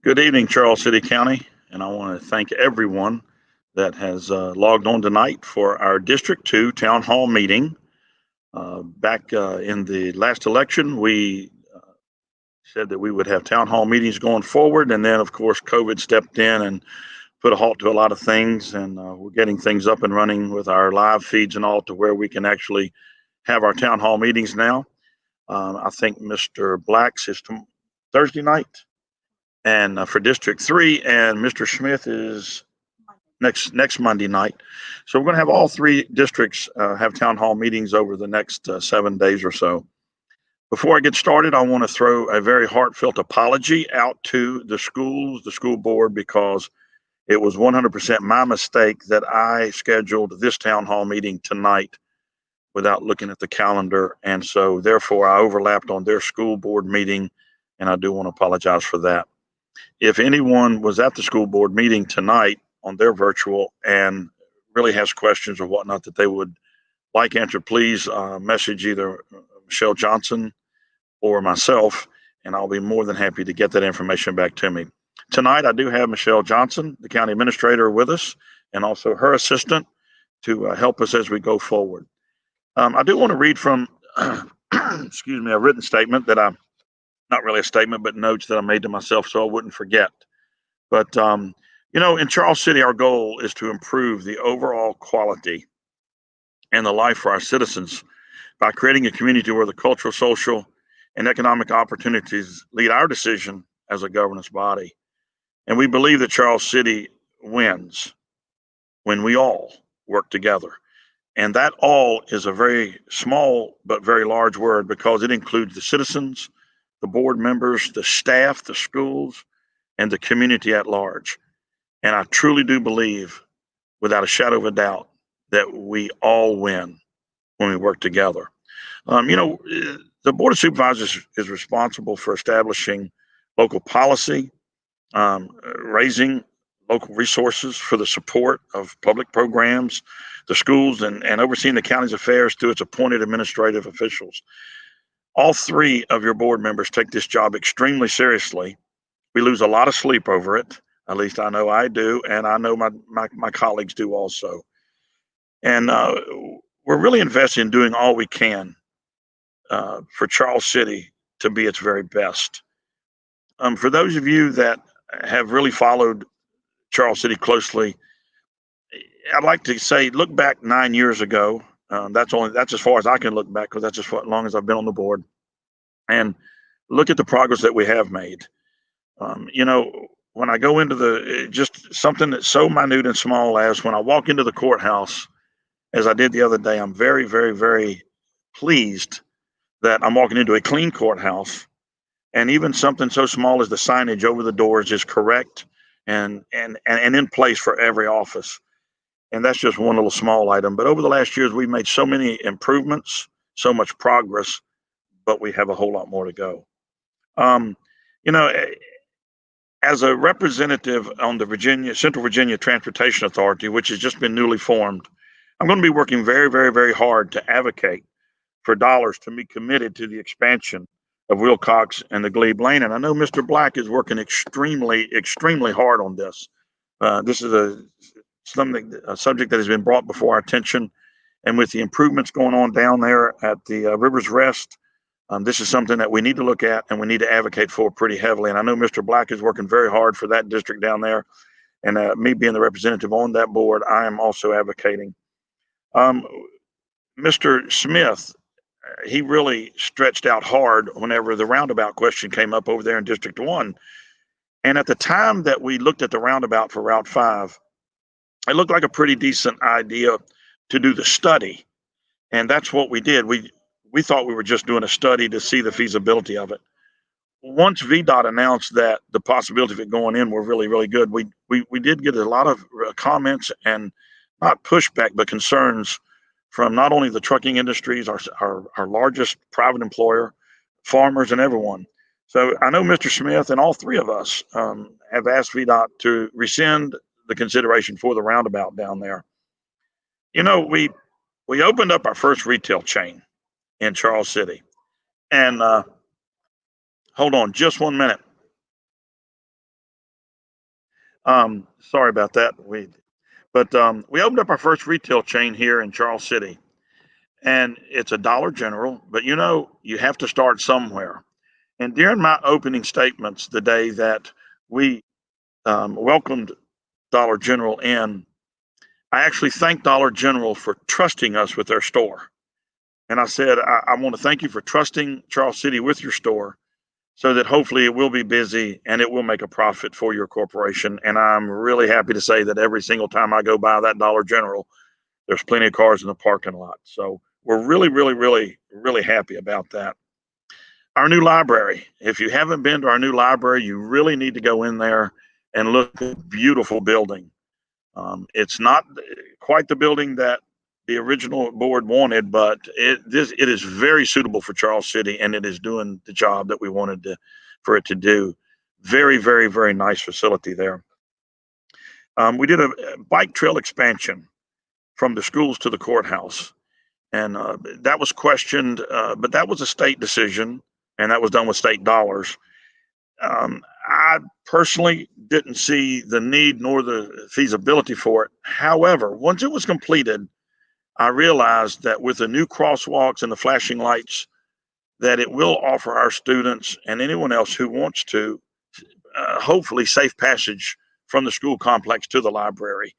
Good evening, Charles City County, and I want to thank everyone that has logged on tonight for our District 2 Town Hall meeting. Back in the last election, we said that we would have town hall meetings going forward, and then, of course, COVID stepped in and put a halt to a lot of things, and we're getting things up and running with our live feeds and all to where we can actually have our town hall meetings now. I think Mr. Black's is Thursday night and for District 3, and Mr. Smith is next Monday night. So we're going to have all three districts have town hall meetings over the next 7 days or so. Before I get started, I want to throw a very heartfelt apology out to the schools, the school board, because it was 100% my mistake that I scheduled this town hall meeting tonight without looking at the calendar. And so therefore I overlapped on their school board meeting, and I do want to apologize for that. If anyone was at the school board meeting tonight on their virtual and really has questions or whatnot that they would like answered, please message either Michelle Johnson or myself, and I'll be more than happy to get that information back to me. Tonight, I do have Michelle Johnson, the county administrator, with us, and also her assistant to help us as we go forward. I do want to read from, excuse me, a written statement that not really a statement, but notes that I made to myself so I wouldn't forget. But, in Charles City, our goal is to improve the overall quality and the life for our citizens by creating a community where the cultural, social, and economic opportunities lead our decision as a governance body. And we believe that Charles City wins when we all work together. And that all is a very small but very large word because it includes the citizens, the board members, the staff, the schools, and the community at large. And I truly do believe, without a shadow of a doubt, that we all win when we work together. The Board of Supervisors is responsible for establishing local policy, raising local resources for the support of public programs, the schools, and overseeing the county's affairs through its appointed administrative officials. All three of your board members take this job extremely seriously. We lose a lot of sleep over it. At least I know I do, and I know my colleagues do also. And we're really invested in doing all we can for Charles City to be its very best. For those of you that have really followed Charles City closely, I'd like to say, look back 9 years ago. That's as far as I can look back because that's as long as I've been on the board, and look at the progress that we have made. When I go into just something that's so minute and small as when I walk into the courthouse, as I did the other day, I'm very, very, very pleased that I'm walking into a clean courthouse, and even something so small as the signage over the doors is correct and in place for every office. And that's just one little small item. But over the last years, we've made so many improvements, so much progress, but we have a whole lot more to go. As a representative on the Central Virginia Transportation Authority, which has just been newly formed, I'm going to be working very, very, very hard to advocate for dollars to be committed to the expansion of Wilcox and the Glebe Lane. And I know Mr. Black is working extremely, extremely hard on this. This is a subject that has been brought before our attention. And with the improvements going on down there at the River's Rest, this is something that we need to look at and we need to advocate for pretty heavily. And I know Mr. Black is working very hard for that district down there. And me being the representative on that board, I am also advocating. Mr. Smith, he really stretched out hard whenever the roundabout question came up over there in District 1. And at the time that we looked at the roundabout for Route 5, it looked like a pretty decent idea to do the study. And that's what we did. We thought we were just doing a study to see the feasibility of it. Once VDOT announced that the possibility of it going in were really, really good, we did get a lot of comments and not pushback, but concerns from not only the trucking industries, our largest private employer, farmers, and everyone. So I know Mr. Smith and all three of us have asked VDOT to rescind the consideration for the roundabout down there. We opened up our first retail chain in Charles City. And hold on just 1 minute. Sorry about that. We opened up our first retail chain here in Charles City, and it's a Dollar General. But you have to start somewhere. And during my opening statements the day that we welcomed Dollar General in, I actually thanked Dollar General for trusting us with their store. And I said, I want to thank you for trusting Charles City with your store so that hopefully it will be busy and it will make a profit for your corporation. And I'm really happy to say that every single time I go by that Dollar General, there's plenty of cars in the parking lot. So we're really, really, really, really happy about that. Our new library. If you haven't been to our new library, you really need to go in there and look at the beautiful building. It's not quite the building that the original board wanted, but it is very suitable for Charles City, and it is doing the job that we wanted for it to do. Very, very, very nice facility there. We did a bike trail expansion from the schools to the courthouse, and that was questioned, but that was a state decision, and that was done with state dollars. I personally didn't see the need nor the feasibility for it. However, once it was completed, I realized that with the new crosswalks and the flashing lights, that it will offer our students and anyone else who wants to, hopefully, safe passage from the school complex to the library.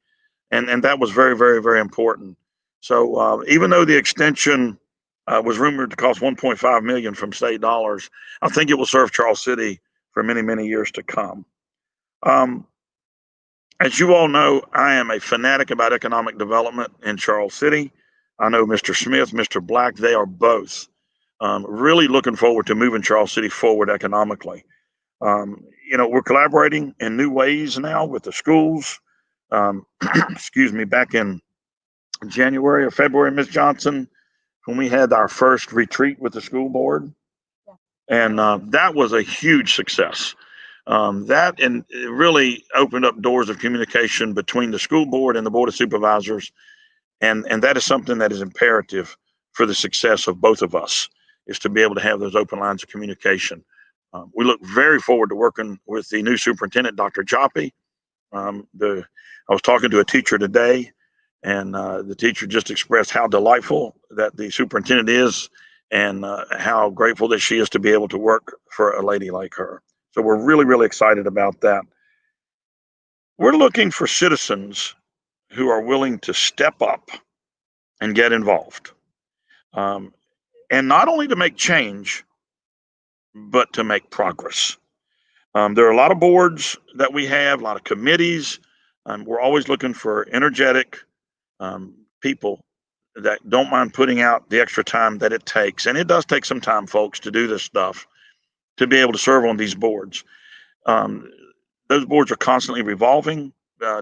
And that was very, very, very important. So even though the extension was rumored to cost 1.5 million from state dollars, I think it will serve Charles City for many, many years to come. As you all know, I am a fanatic about economic development in Charles City. I know Mr. Smith, Mr. Black, they are both really looking forward to moving Charles City forward economically. We're collaborating in new ways now with the schools. Excuse me, back in January or February, Ms. Johnson, when we had our first retreat with the school board. And that was a huge success. That and it really opened up doors of communication between the school board and the board of supervisors, and that is something that is imperative for the success of both of us, is to be able to have those open lines of communication. We look very forward to working with the new superintendent, Dr. Joppy. I was talking to a teacher today, and the teacher just expressed how delightful that the superintendent is, and how grateful that she is to be able to work for a lady like her. So we're really, really excited about that. We're looking for citizens who are willing to step up and get involved. And not only to make change, but to make progress. There are a lot of boards that we have, a lot of committees. We're always looking for energetic people that don't mind putting out the extra time that it takes. And it does take some time, folks, to do this stuff, to be able to serve on these boards. Those boards are constantly revolving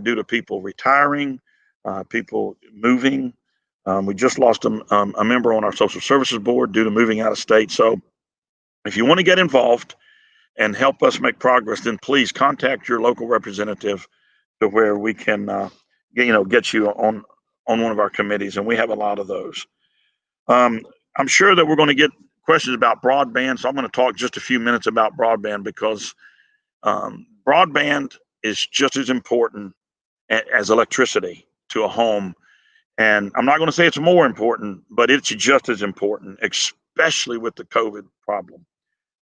due to people retiring, people moving. We just lost a member on our social services board due to moving out of state. So if you want to get involved and help us make progress, then please contact your local representative to where we can get you on one of our committees, and we have a lot of those. I'm sure that we're going to get questions about broadband, so I'm going to talk just a few minutes about broadband, because broadband is just as important as electricity to a home. And I'm not going to say it's more important, but it's just as important, especially with the COVID problem.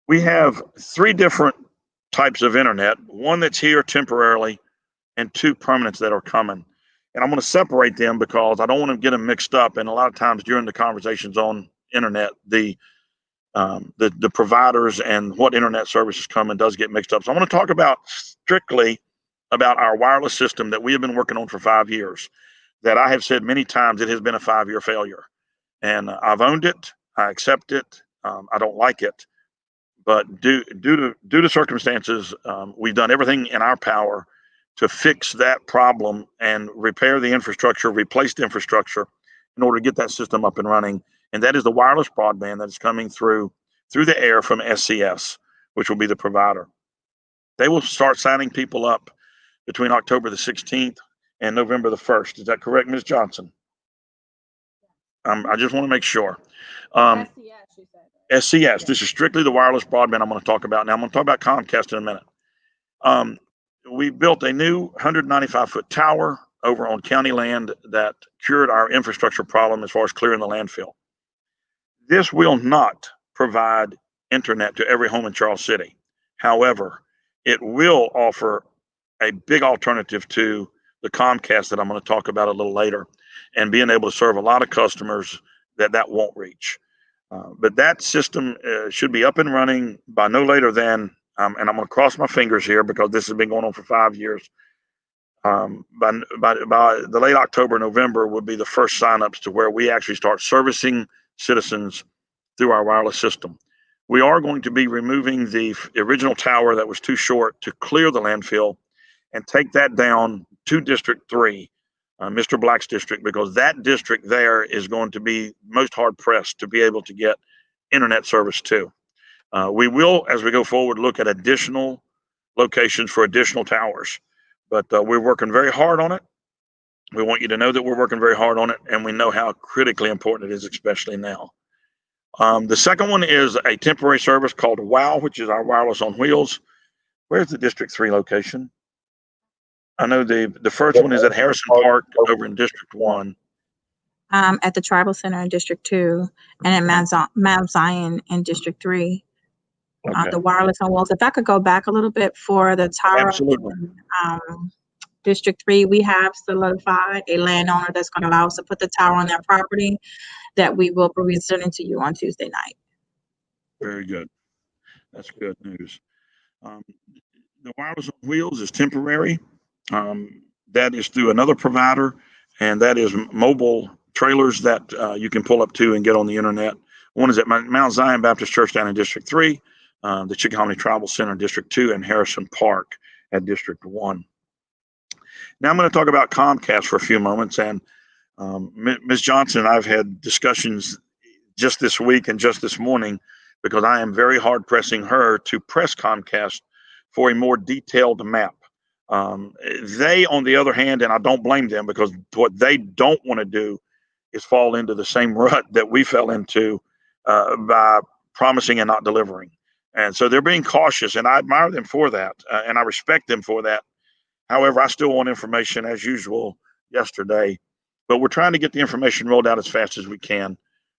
We have 3 different types of internet, one that's here temporarily and 2 permanents that are coming. And I'm going to separate them because I don't want to get them mixed up. And a lot of times during the conversations on internet, the providers and what internet services come and does get mixed up. So I'm going to talk about strictly about our wireless system that we have been working on for 5 years, that I have said many times it has been a 5-year failure. And I've owned it. I accept it. I don't like it. But due to circumstances, we've done everything in our power to fix that problem and repair the infrastructure, replace the infrastructure in order to get that system up and running. And that is the wireless broadband that is coming through the air from SCS, which will be the provider. They will start signing people up between October the 16th and November the 1st. Is that correct, Ms. Johnson? I just want to make sure. SCS, you said. SCS. This is strictly the wireless broadband I'm going to talk about now. I'm going to talk about Comcast in a minute. we built a new 195-foot tower over on county land that cured our infrastructure problem as far as clearing the landfill. This will not provide internet to every home in Charles City. However, it will offer a big alternative to the Comcast that I'm going to talk about a little later, and being able to serve a lot of customers that won't reach. But that system should be up and running by no later than, and I'm going to cross my fingers here because this has been going on for 5 years. By the late October, November would be the first signups to where we actually start servicing citizens through our wireless system. We are going to be removing the original tower that was too short to clear the landfill and take that down to District 3, Mr. Black's district, because that district there is going to be most hard pressed to be able to get internet service too. We will, as we go forward, look at additional locations for additional towers, but we're working very hard on it. We want you to know that we're working very hard on it, and we know how critically important it is, especially now. The second one is a temporary service called WOW, which is our wireless on wheels. Where's the District 3 location? I know the first one is at Harrison Park over in District 1. At the Tribal Center in District 2, and at Mount Zion in District 3. Okay. The wireless on wheels. If I could go back a little bit for the tower. Absolutely. District 3, we have solidified a landowner that's going to allow us to put the tower on their property that we will be presenting to you on Tuesday night. Very good. That's good news. The wireless on wheels is temporary. That is through another provider, and that is mobile trailers that you can pull up to and get on the internet. One is at Mount Zion Baptist Church down in District 3, the Chickahominy Tribal Center in District 2, and Harrison Park at District 1. Now I'm going to talk about Comcast for a few moments, and Ms. Johnson and I've had discussions just this week and just this morning because I am very hard pressing her to press Comcast for a more detailed map. They, on the other hand, and I don't blame them, because what they don't want to do is fall into the same rut that we fell into by promising and not delivering. And so they're being cautious, and I admire them for that, and I respect them for that. However, I still want information as usual yesterday, but we're trying to get the information rolled out as fast as we can.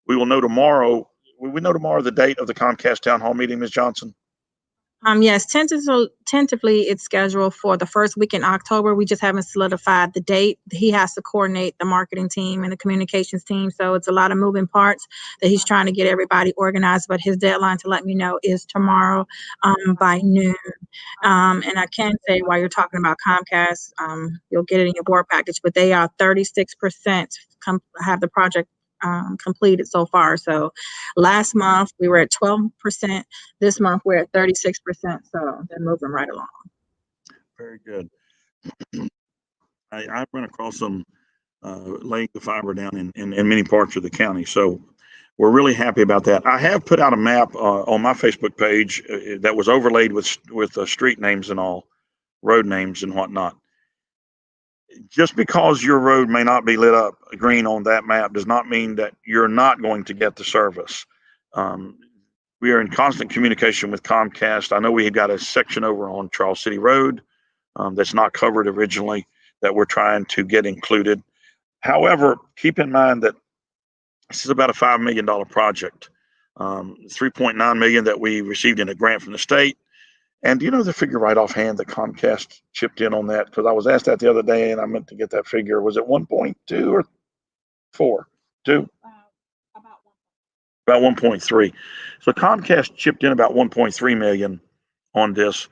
We will know tomorrow. Will we know tomorrow the date of the Comcast town hall meeting, Ms. Johnson? Yes, tentatively it's scheduled for the first week in October. We just haven't solidified the date. He has to coordinate the marketing team and the communications team, so it's a lot of moving parts that he's trying to get everybody organized, but his deadline to let me know is tomorrow by noon. And I can say, while you're talking about Comcast, you'll get it in your board package, but they are 36% have the project completed so far. So last month we were at 12%. This month we're at 36%. So they're moving right along. Very good. I've run across them laying the fiber down in many parts of the county. So we're really happy about that. I have put out a map on my Facebook page that was overlaid with street names and all, road names and whatnot. Just because your road may not be lit up green on that map does not mean that you're not going to get the service. We are in constant communication with Comcast. I know we have got a section over on Charles City Road that's not covered originally that we're trying to get included. However, keep in mind that this is about a $5 million project. $3.9 million that we received in a grant from the state. And do you know the figure right offhand that Comcast chipped in on that? Because I was asked that the other day and I meant to get that figure. Was it 1.2 or 4? 2? About 1.3. So Comcast chipped in about 1.3 million on this,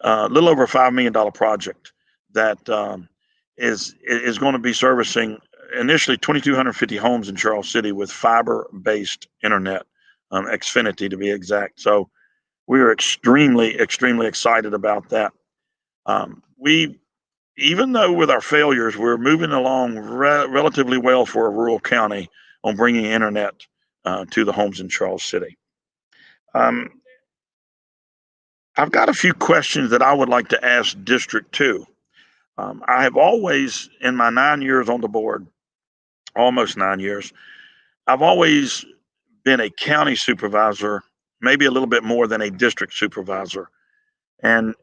a little over a $5 million project that is going to be servicing initially 2,250 homes in Charles City with fiber-based internet, Xfinity to be exact. So we are extremely, extremely excited about that. Even though with our failures, we're moving along relatively well for a rural county on bringing internet to the homes in Charles City. I've got a few questions that I would like to ask District 2. I have always, in my 9 years on the board, almost 9 years, I've always been a county supervisor, maybe a little bit more than a district supervisor. And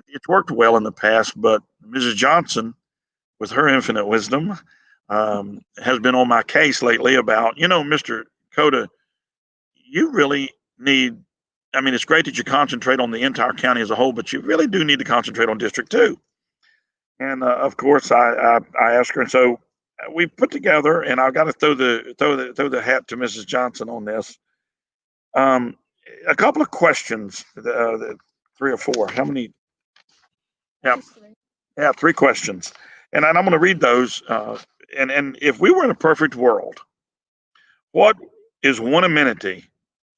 it's worked well in the past, but Mrs. Johnson, with her infinite wisdom, has been on my case lately about, Mr. Coda, you really need, I mean, it's great that you concentrate on the entire county as a whole, but you really do need to concentrate on District 2. And of course, I asked her, and so we put together, and I've got to throw the hat to Mrs. Johnson on this. A couple of questions, 3 or 4. How many? Yeah, yeah, 3 questions, and I'm going to read those. And if we were in a perfect world, what is one amenity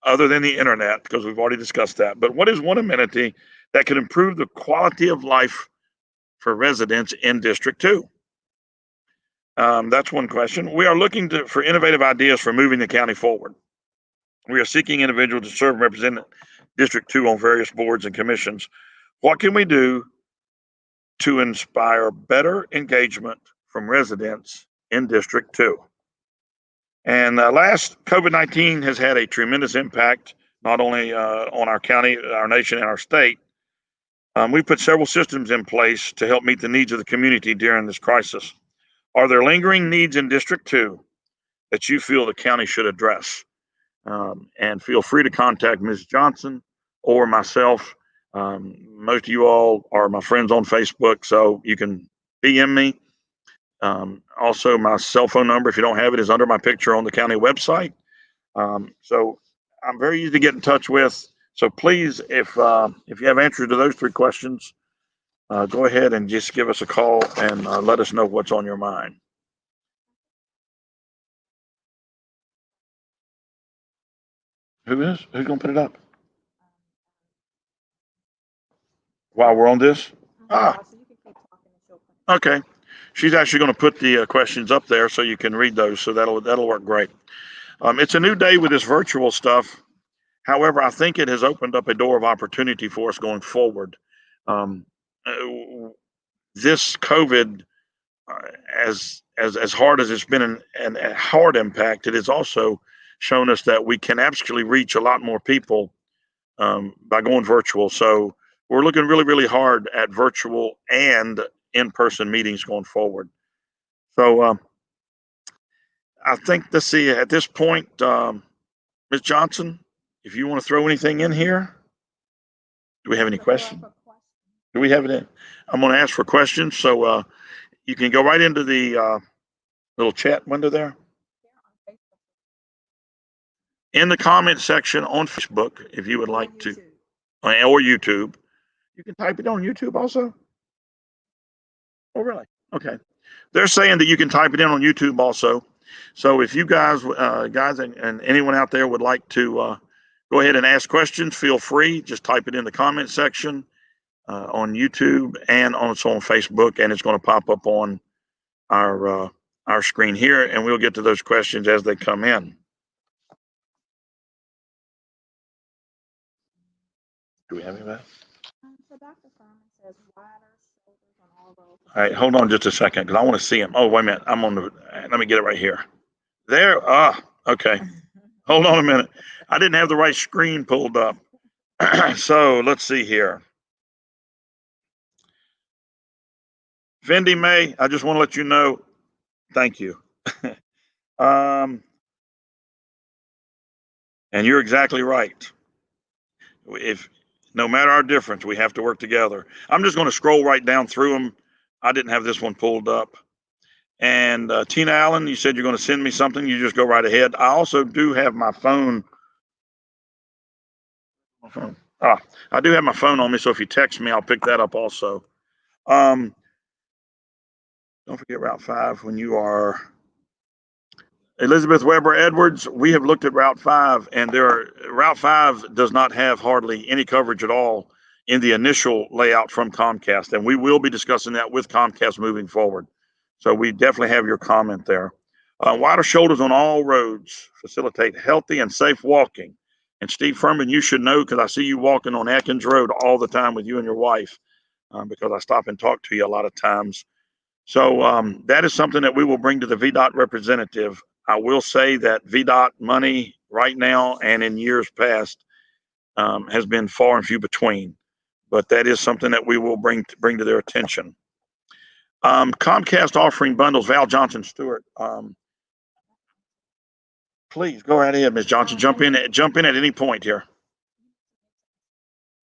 other than the internet? Because we've already discussed that. But what is one amenity that could improve the quality of life for residents in District 2? That's one question. We are looking for innovative ideas for moving the county forward. We are seeking individuals to serve and represent District 2 on various boards and commissions. What can we do to inspire better engagement from residents in District 2? And last, COVID-19 has had a tremendous impact, not only on our county, our nation, and our state. We've put several systems in place to help meet the needs of the community during this crisis. Are there lingering needs in District 2 that you feel the county should address? And feel free to contact Ms. Johnson or myself. Most of you all are my friends on Facebook, so you can DM me. Also, my cell phone number, if you don't have it, is under my picture on the county website. So I'm very easy to get in touch with. So please, if you have answers to those 3 questions, go ahead and just give us a call and let us know what's on your mind. Who is? Who's gonna put it up? While we're on this? Okay. She's actually going to put the questions up there so you can read those. So that'll work great. It's a new day with this virtual stuff. However, I think it has opened up a door of opportunity for us going forward. This COVID, as hard as it's been a hard impact, it has also shown us that we can actually reach a lot more people by going virtual. So we're looking really, really hard at virtual and in-person meetings going forward. So I think, let's see, at this point, Ms. Johnson, if you want to throw anything in here, do we have any questions? Do we have it in? I'm going to ask for questions. So you can go right into the little chat window there. In the comment section on Facebook, if you would like to, or YouTube. You can type it on YouTube also? Oh, really? Okay. They're saying that you can type it in on YouTube also. So if you guys and anyone out there would like to go ahead and ask questions, feel free. Just type it in the comment section on YouTube and also on Facebook, and it's going to pop up on our screen here, and we'll get to those questions as they come in. Do we have anybody? So Dr. Furman says wider shoulders on all those. All right, hold on just a second, because I want to see him. Oh, wait a minute. Let me get it right here. There. Okay. Hold on a minute. I didn't have the right screen pulled up. So let's see here. Fendi May, I just want to let you know, thank you. And you're exactly right. If no matter our difference, we have to work together. I'm just going to scroll right down through them. I didn't have this one pulled up. And Tina Allen, you said you're going to send me something. You just go right ahead. I also do have my phone. I do have my phone on me, so if you text me, I'll pick that up also. Don't forget Route 5 when you are Elizabeth Weber Edwards. We have looked at Route 5, and Route 5 does not have hardly any coverage at all in the initial layout from Comcast, and we will be discussing that with Comcast moving forward. So we definitely have your comment there. Wider shoulders on all roads facilitate healthy and safe walking. And Steve Furman, you should know, because I see you walking on Atkins Road all the time with you and your wife, because I stop and talk to you a lot of times. So that is something that we will bring to the VDOT representative. I will say that VDOT money right now and in years past has been far and few between. but that is something that we will bring to their attention. Comcast offering bundles. Val Johnson Stewart. Please go right ahead, Ms. Johnson. Jump in at any point here.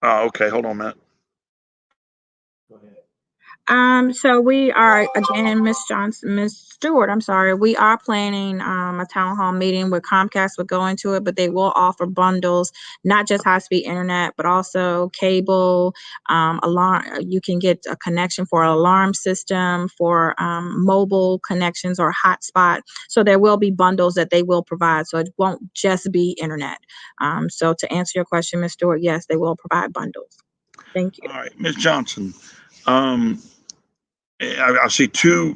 Okay, hold on a minute. Go ahead. So we are, again, Miss Stewart, I'm sorry, we are planning a town hall meeting where Comcast would go into it, but they will offer bundles, not just high-speed internet, but also cable, alarm. You can get a connection for an alarm system, for mobile connections or hotspot. So there will be bundles that they will provide. So it won't just be internet. So to answer your question, Ms. Stewart, yes, they will provide bundles. Thank you. All right, Ms. Johnson. I see two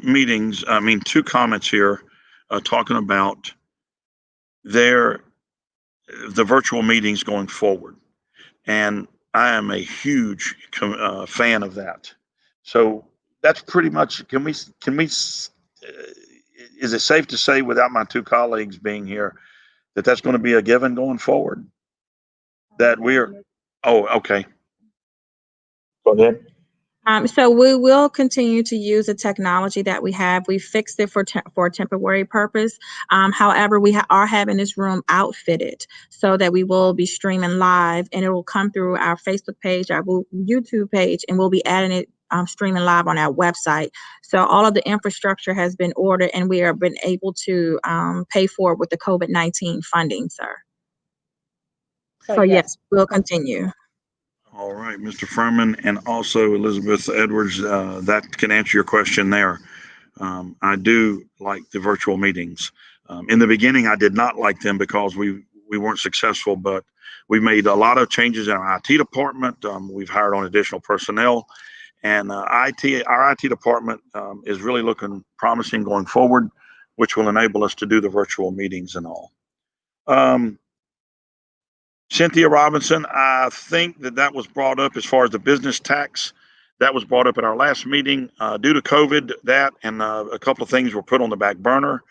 comments here talking about the virtual meetings going forward. And I am a huge fan of that. So that's pretty much, is it safe to say, without my two colleagues being here, that that's going to be a given going forward? That okay. Go ahead. So we will continue to use the technology that we have. We fixed it for a temporary purpose. However, we are having this room outfitted so that we will be streaming live, and it will come through our Facebook page, our YouTube page, and we'll be adding it streaming live on our website. So all of the infrastructure has been ordered, and we have been able to pay for it with the COVID-19 funding, sir. So yes, we'll continue. All right, Mr. Furman, and also Elizabeth Edwards, that can answer your question there. I do like the virtual meetings. In the beginning, I did not like them because we weren't successful, but we made a lot of changes in our IT department. We've hired on additional personnel, and our IT department is really looking promising going forward, which will enable us to do the virtual meetings and all. Cynthia Robinson, I think that was brought up as far as the business tax. That was brought up at our last meeting. Due to COVID, that and a couple of things were put on the back burner,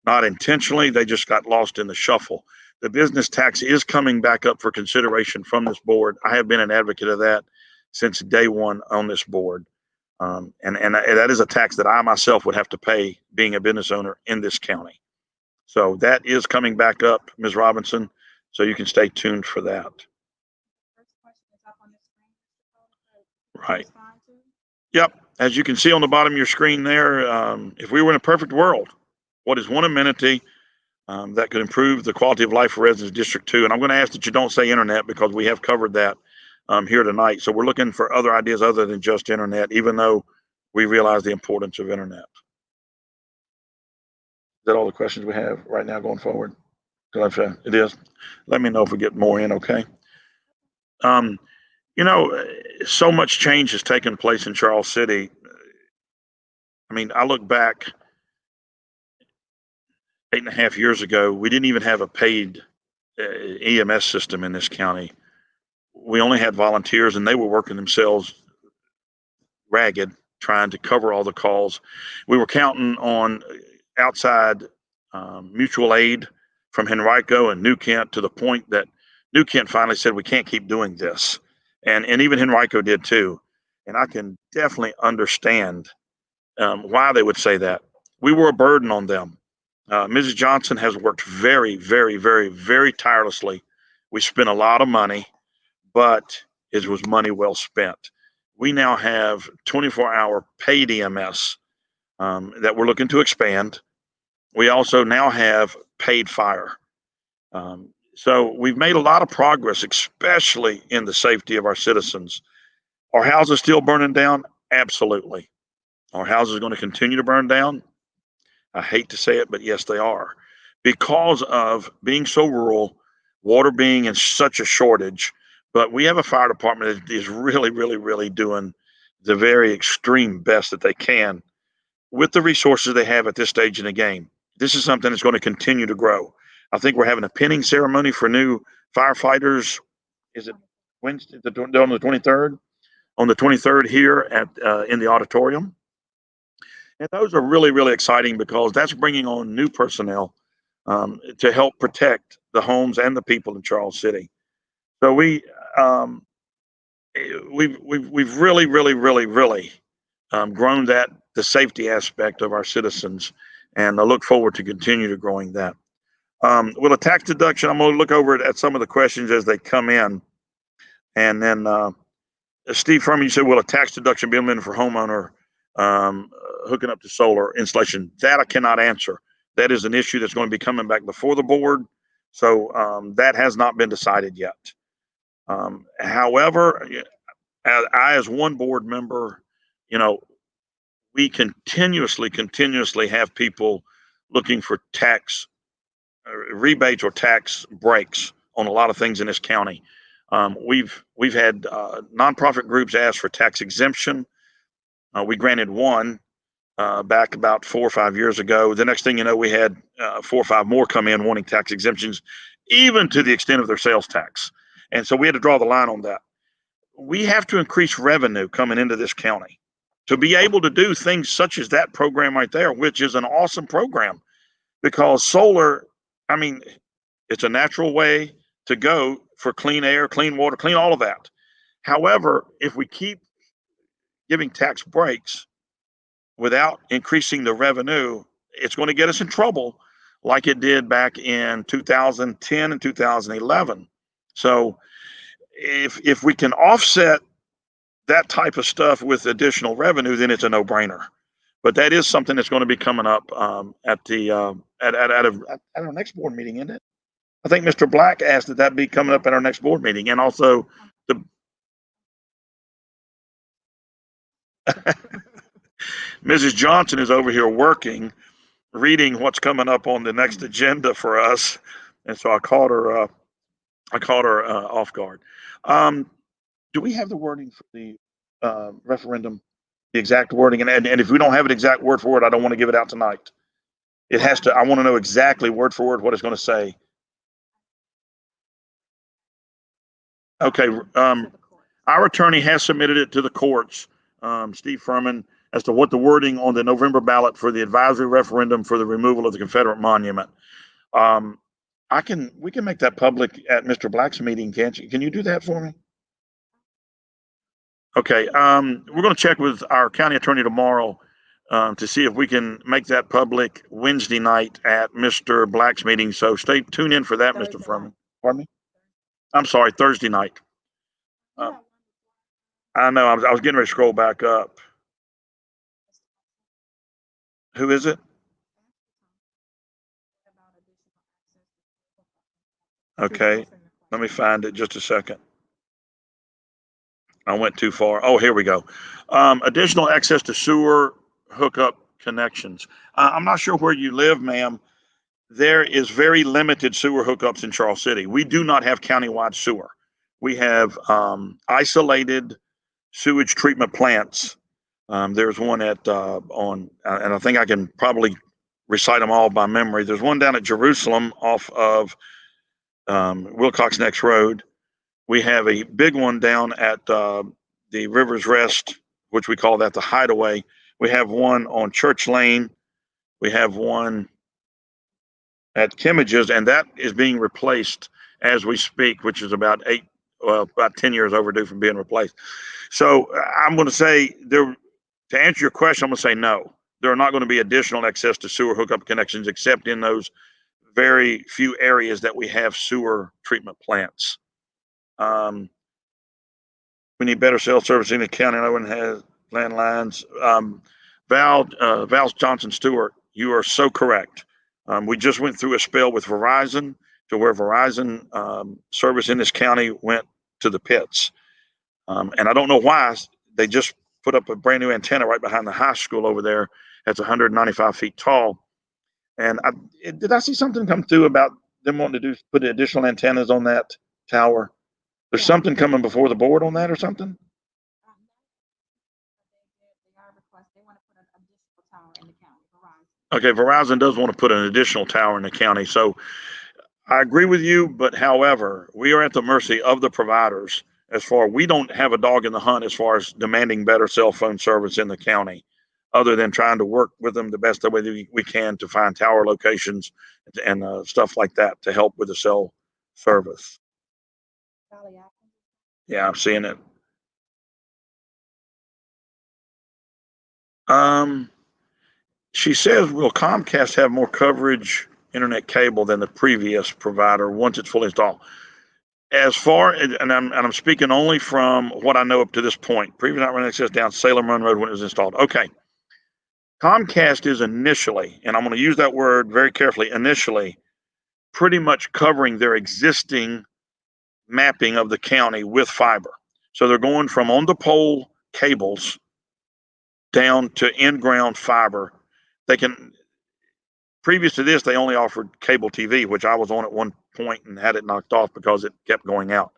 not intentionally. They just got lost in the shuffle. The business tax is coming back up for consideration from this board. I have been an advocate of that since day one on this board. And that is a tax that I myself would have to pay being a business owner in this county. So that is coming back up, Ms. Robinson. So you can stay tuned for that. Right. Yep. As you can see on the bottom of your screen there, if we were in a perfect world, what is one amenity that could improve the quality of life for residents of District 2? And I'm going to ask that you don't say internet because we have covered that here tonight. So we're looking for other ideas other than just internet, even though we realize the importance of internet. Is that all the questions we have right now going forward? It is. Let me know if we get more in, okay? So much change has taken place in Charles City. I mean, I look back 8.5 years ago, we didn't even have a paid EMS system in this county. We only had volunteers, and they were working themselves ragged trying to cover all the calls. We were counting on outside mutual aid from Henrico and New Kent, to the point that New Kent finally said, we can't keep doing this. And even Henrico did too. And I can definitely understand why they would say that. We were a burden on them. Mrs. Johnson has worked very, very, very, very tirelessly. We spent a lot of money, but it was money well spent. We now have 24-hour paid EMS that we're looking to expand. We also now have paid fire. So we've made a lot of progress, especially in the safety of our citizens. Are houses still burning down? Absolutely. Are houses going to continue to burn down? I hate to say it, but yes, they are. Because of being so rural, water being in such a shortage. But we have a fire department that is really, really, really doing the very extreme best that they can with the resources they have at this stage in the game. This is something that's going to continue to grow. I think we're having a pinning ceremony for new firefighters. Is it Wednesday, on the 23rd? On the 23rd here in the auditorium. And those are really, really exciting because that's bringing on new personnel to help protect the homes and the people in Charles City. So we we've really grown the safety aspect of our citizens, and I look forward to continue to growing that. With a tax deduction, I'm going to look over at some of the questions as they come in, and then Steve Furman, you said, will a tax deduction be implemented for homeowner hooking up to solar installation? That I cannot answer. That is an issue that's going to be coming back before the board, so that has not been decided yet. However, I, as one board member, we continuously have people looking for tax rebates or tax breaks on a lot of things in this county. We've had nonprofit groups ask for tax exemption. We granted one back about 4 or 5 years ago. The next thing you know, we had 4 or 5 more come in wanting tax exemptions, even to the extent of their sales tax. And so we had to draw the line on that. We have to increase revenue coming into this county to be able to do things such as that program right there, which is an awesome program, because solar, I mean, it's a natural way to go for clean air, clean water, clean all of that. However, if we keep giving tax breaks without increasing the revenue, it's going to get us in trouble like it did back in 2010 and 2011. So if we can offset that type of stuff with additional revenue, then it's a no-brainer. But that is something that's going to be coming up at our next board meeting, isn't it? I think Mr. Black asked that be coming up at our next board meeting, and also the Mrs. Johnson is over here working, reading what's coming up on the next agenda for us, and so I caught her. Off guard. Do we have the wording for the referendum? The exact wording, and if we don't have it exact word for word, I don't want to give it out tonight. It has to. I want to know exactly word for word what it's going to say. Okay. Our attorney has submitted it to the courts, Steve Furman, as to what the wording on the November ballot for the advisory referendum for the removal of the Confederate monument. We can make that public at Mr. Black's meeting, can't you? Can you do that for me? Okay. We're going to check with our county attorney tomorrow to see if we can make that public Wednesday night at Mr. Black's meeting. So tune in for that, Mr. Furman. Pardon me? I'm sorry, Thursday night. I know. I was getting ready to scroll back up. Who is it? Okay. Let me find it just a second. I went too far. Oh, here we go. Additional access to sewer hookup connections. I'm not sure where you live, ma'am. There is very limited sewer hookups in Charles City. We do not have countywide sewer. We have isolated sewage treatment plants. There's one and I think I can probably recite them all by memory. There's one down at Jerusalem off of Wilcox Next Road. We have a big one down at the River's Rest, which we call that the Hideaway. We have one on Church Lane. We have one at Kimmage's, and that is being replaced as we speak, which is about 10 years overdue from being replaced. So I'm going to say to answer your question, I'm going to say no. There are not going to be additional access to sewer hookup connections except in those very few areas that we have sewer treatment plants. We need better cell service in the county. No one has landlines. Val Johnson Stewart, you are so correct. We just went through a spell with Verizon to where Verizon service in this county went to the pits. And I don't know why. They just put up a brand new antenna right behind the high school over there. That's 195 feet tall. And did I see something come through about them wanting to put additional antennas on that tower? There's something coming before the board on that or something? Okay, Verizon does want to put an additional tower in the county. So I agree with you, but however, we are at the mercy of the providers we don't have a dog in the hunt as far as demanding better cell phone service in the county, other than trying to work with them the best way we can to find tower locations and stuff like that to help with the cell service. Yeah, I'm seeing it. She says, will Comcast have more coverage internet cable than the previous provider once it's fully installed? As far as, and I'm speaking only from what I know up to this point. Previous not running access down Salem Run Road when it was installed. Okay. Comcast is initially, and I'm going to use that word very carefully, initially, pretty much covering their existing mapping of the county with fiber. So they're going from on the pole cables down to in-ground fiber. They can, previous to this, they only offered cable TV, which I was on at one point and had it knocked off because it kept going out.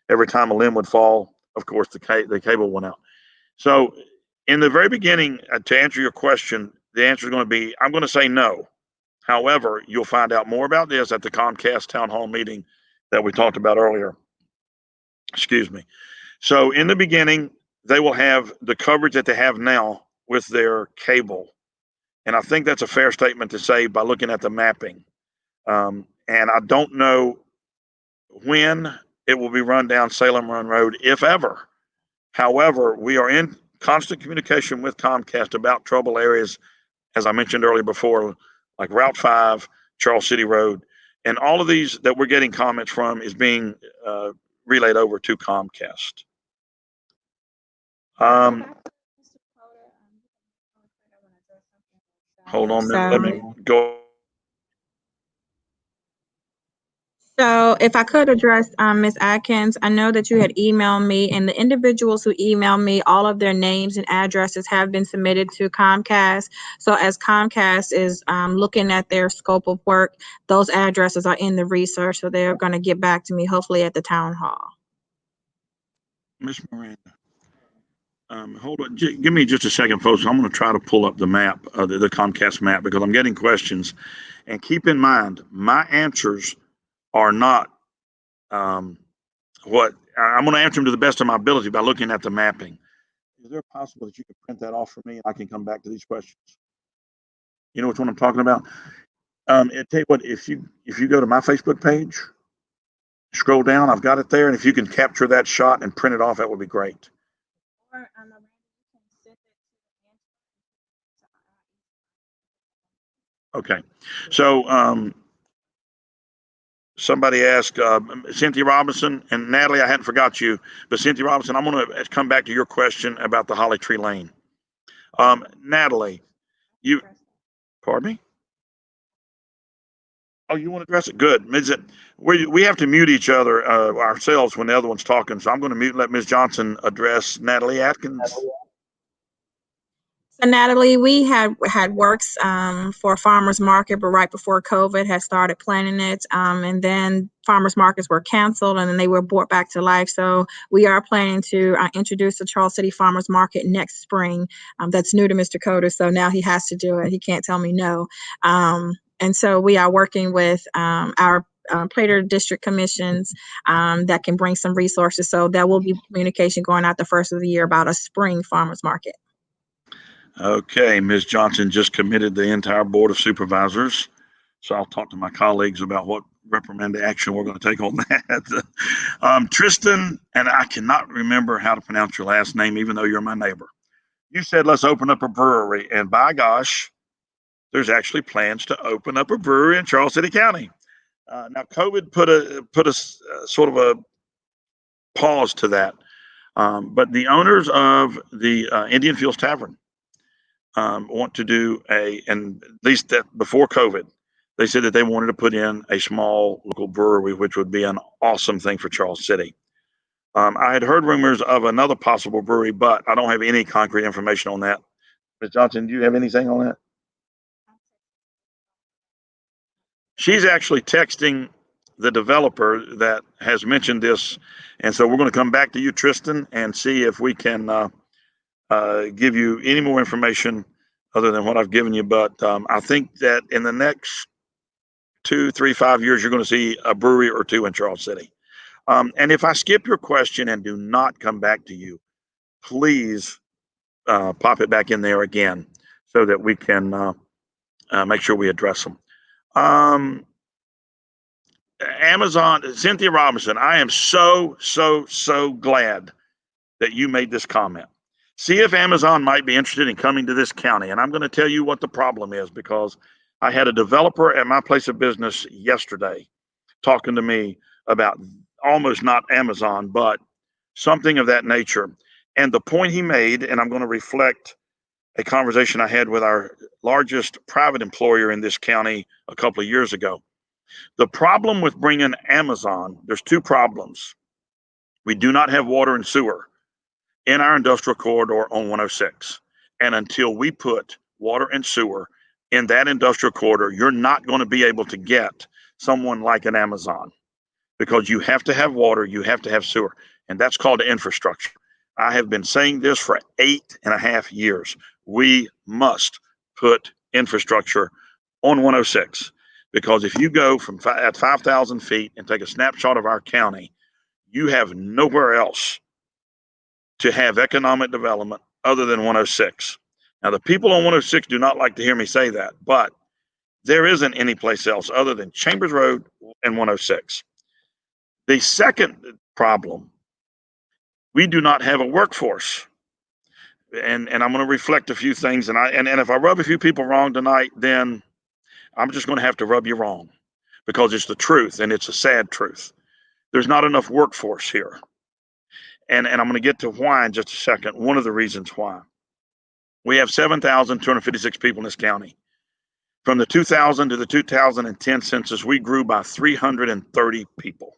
Every time a limb would fall, of course, the cable went out. So in the very beginning, to answer your question, the answer is going to be, I'm going to say no. However, you'll find out more about this at the Comcast town hall meeting that we talked about earlier. Excuse me. So in the beginning, they will have the coverage that they have now with their cable. And I think that's a fair statement to say by looking at the mapping. And I don't know when it will be run down Salem Run Road, if ever. However, we are in constant communication with Comcast about trouble areas, as I mentioned earlier before, like Route 5, Charles City Road, and all of these that we're getting comments from is being relayed over to Comcast. Hold on, let me go. So if I could address Ms. Atkins, I know that you had emailed me, and the individuals who emailed me, all of their names and addresses have been submitted to Comcast. So as Comcast is looking at their scope of work, those addresses are in the research, so they're going to get back to me hopefully at the town hall. Ms. Miranda, hold on, give me just a second, folks. I'm going to try to pull up the map, the Comcast map, because I'm getting questions. And keep in mind, my answers are not what I'm going to answer them to the best of my ability by looking at the mapping. Is there possible that you could print that off for me and I can come back to these questions? You know which one I'm talking about? Tell you what, if you go to my Facebook page, scroll down, I've got it there, and if you can capture that shot and print it off, that would be great. Okay, so somebody asked Cynthia Robinson and Natalie. I hadn't forgot you, but Cynthia Robinson, I'm going to come back to your question about the Holly Tree Lane. Natalie, you, pardon me? Oh, you want to address it? Good. We have to mute each other ourselves when the other one's talking. So I'm going to let Ms. Johnson address Natalie Atkins. So Natalie, we had works for farmers market, but right before COVID had started planning it, and then farmers markets were canceled, and then they were brought back to life. So we are planning to introduce the Charles City Farmers Market next spring. That's new to Mr. Coda, so now he has to do it. He can't tell me no. And so we are working with our Plater district commissions that can bring some resources. So there will be communication going out the first of the year about a spring farmers market. Okay, Ms. Johnson just committed the entire Board of Supervisors. So I'll talk to my colleagues about what reprimanded action we're going to take on that. Tristan, and I cannot remember how to pronounce your last name, even though you're my neighbor. You said, let's open up a brewery. And by gosh, there's actually plans to open up a brewery in Charles City County. Now, COVID put a sort of a pause to that. But the owners of the Indian Fields Tavern want to do and at least that before COVID, they said that they wanted to put in a small local brewery, which would be an awesome thing for Charles City. I had heard rumors of another possible brewery, but I don't have any concrete information on that. Ms. Johnson, do you have anything on that? She's actually texting the developer that has mentioned this. And so we're going to come back to you, Tristan, and see if we can give you any more information other than what I've given you. But I think that in the next 2, 3, 5 years, you're going to see a brewery or two in Charles City. And if I skip your question and do not come back to you, please pop it back in there again so that we can make sure we address them. Amazon, Cynthia Robinson, I am so glad that you made this comment. See if Amazon might be interested in coming to this county. And I'm going to tell you what the problem is, because I had a developer at my place of business yesterday talking to me about almost not Amazon, but something of that nature. And the point he made, and I'm going to reflect a conversation I had with our largest private employer in this county a couple of years ago. The problem with bringing Amazon, there's two problems. We do not have water and sewer in our industrial corridor on 106. And until we put water and sewer in that industrial corridor, you're not going to be able to get someone like an Amazon, because you have to have water, you have to have sewer, and that's called infrastructure. I have been saying this for 8.5 years. We must put infrastructure on 106, because if you go from at 5,000 feet and take a snapshot of our county, you have nowhere else to have economic development other than 106. Now, the people on 106 do not like to hear me say that, but there isn't any place else other than Chambers Road and 106. The second problem, we do not have a workforce. And I'm going to reflect a few things. And if I rub a few people wrong tonight, then I'm just going to have to rub you wrong, because it's the truth, and it's a sad truth. There's not enough workforce here. And I'm going to get to why in just a second. One of the reasons why. We have 7,256 people in this county. From the 2000 to the 2010 census, we grew by 330 people.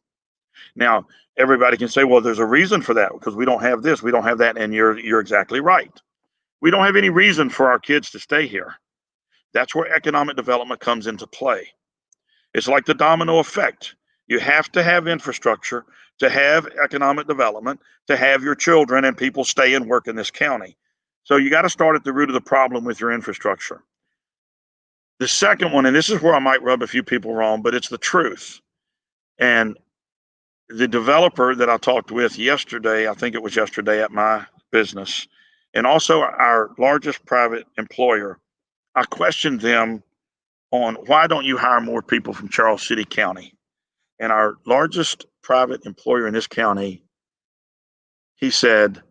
Now, everybody can say, well, there's a reason for that, because we don't have this, we don't have that, and you're exactly right. We don't have any reason for our kids to stay here. That's where economic development comes into play. It's like the domino effect. You have to have infrastructure to have economic development, to have your children and people stay and work in this county. So you got to start at the root of the problem with your infrastructure. The second one, and this is where I might rub a few people wrong, but it's the truth. And the developer that I talked with yesterday, I think it was yesterday at my business, and also our largest private employer, I questioned them on why don't you hire more people from Charles City County? And our largest private employer in this county, he said,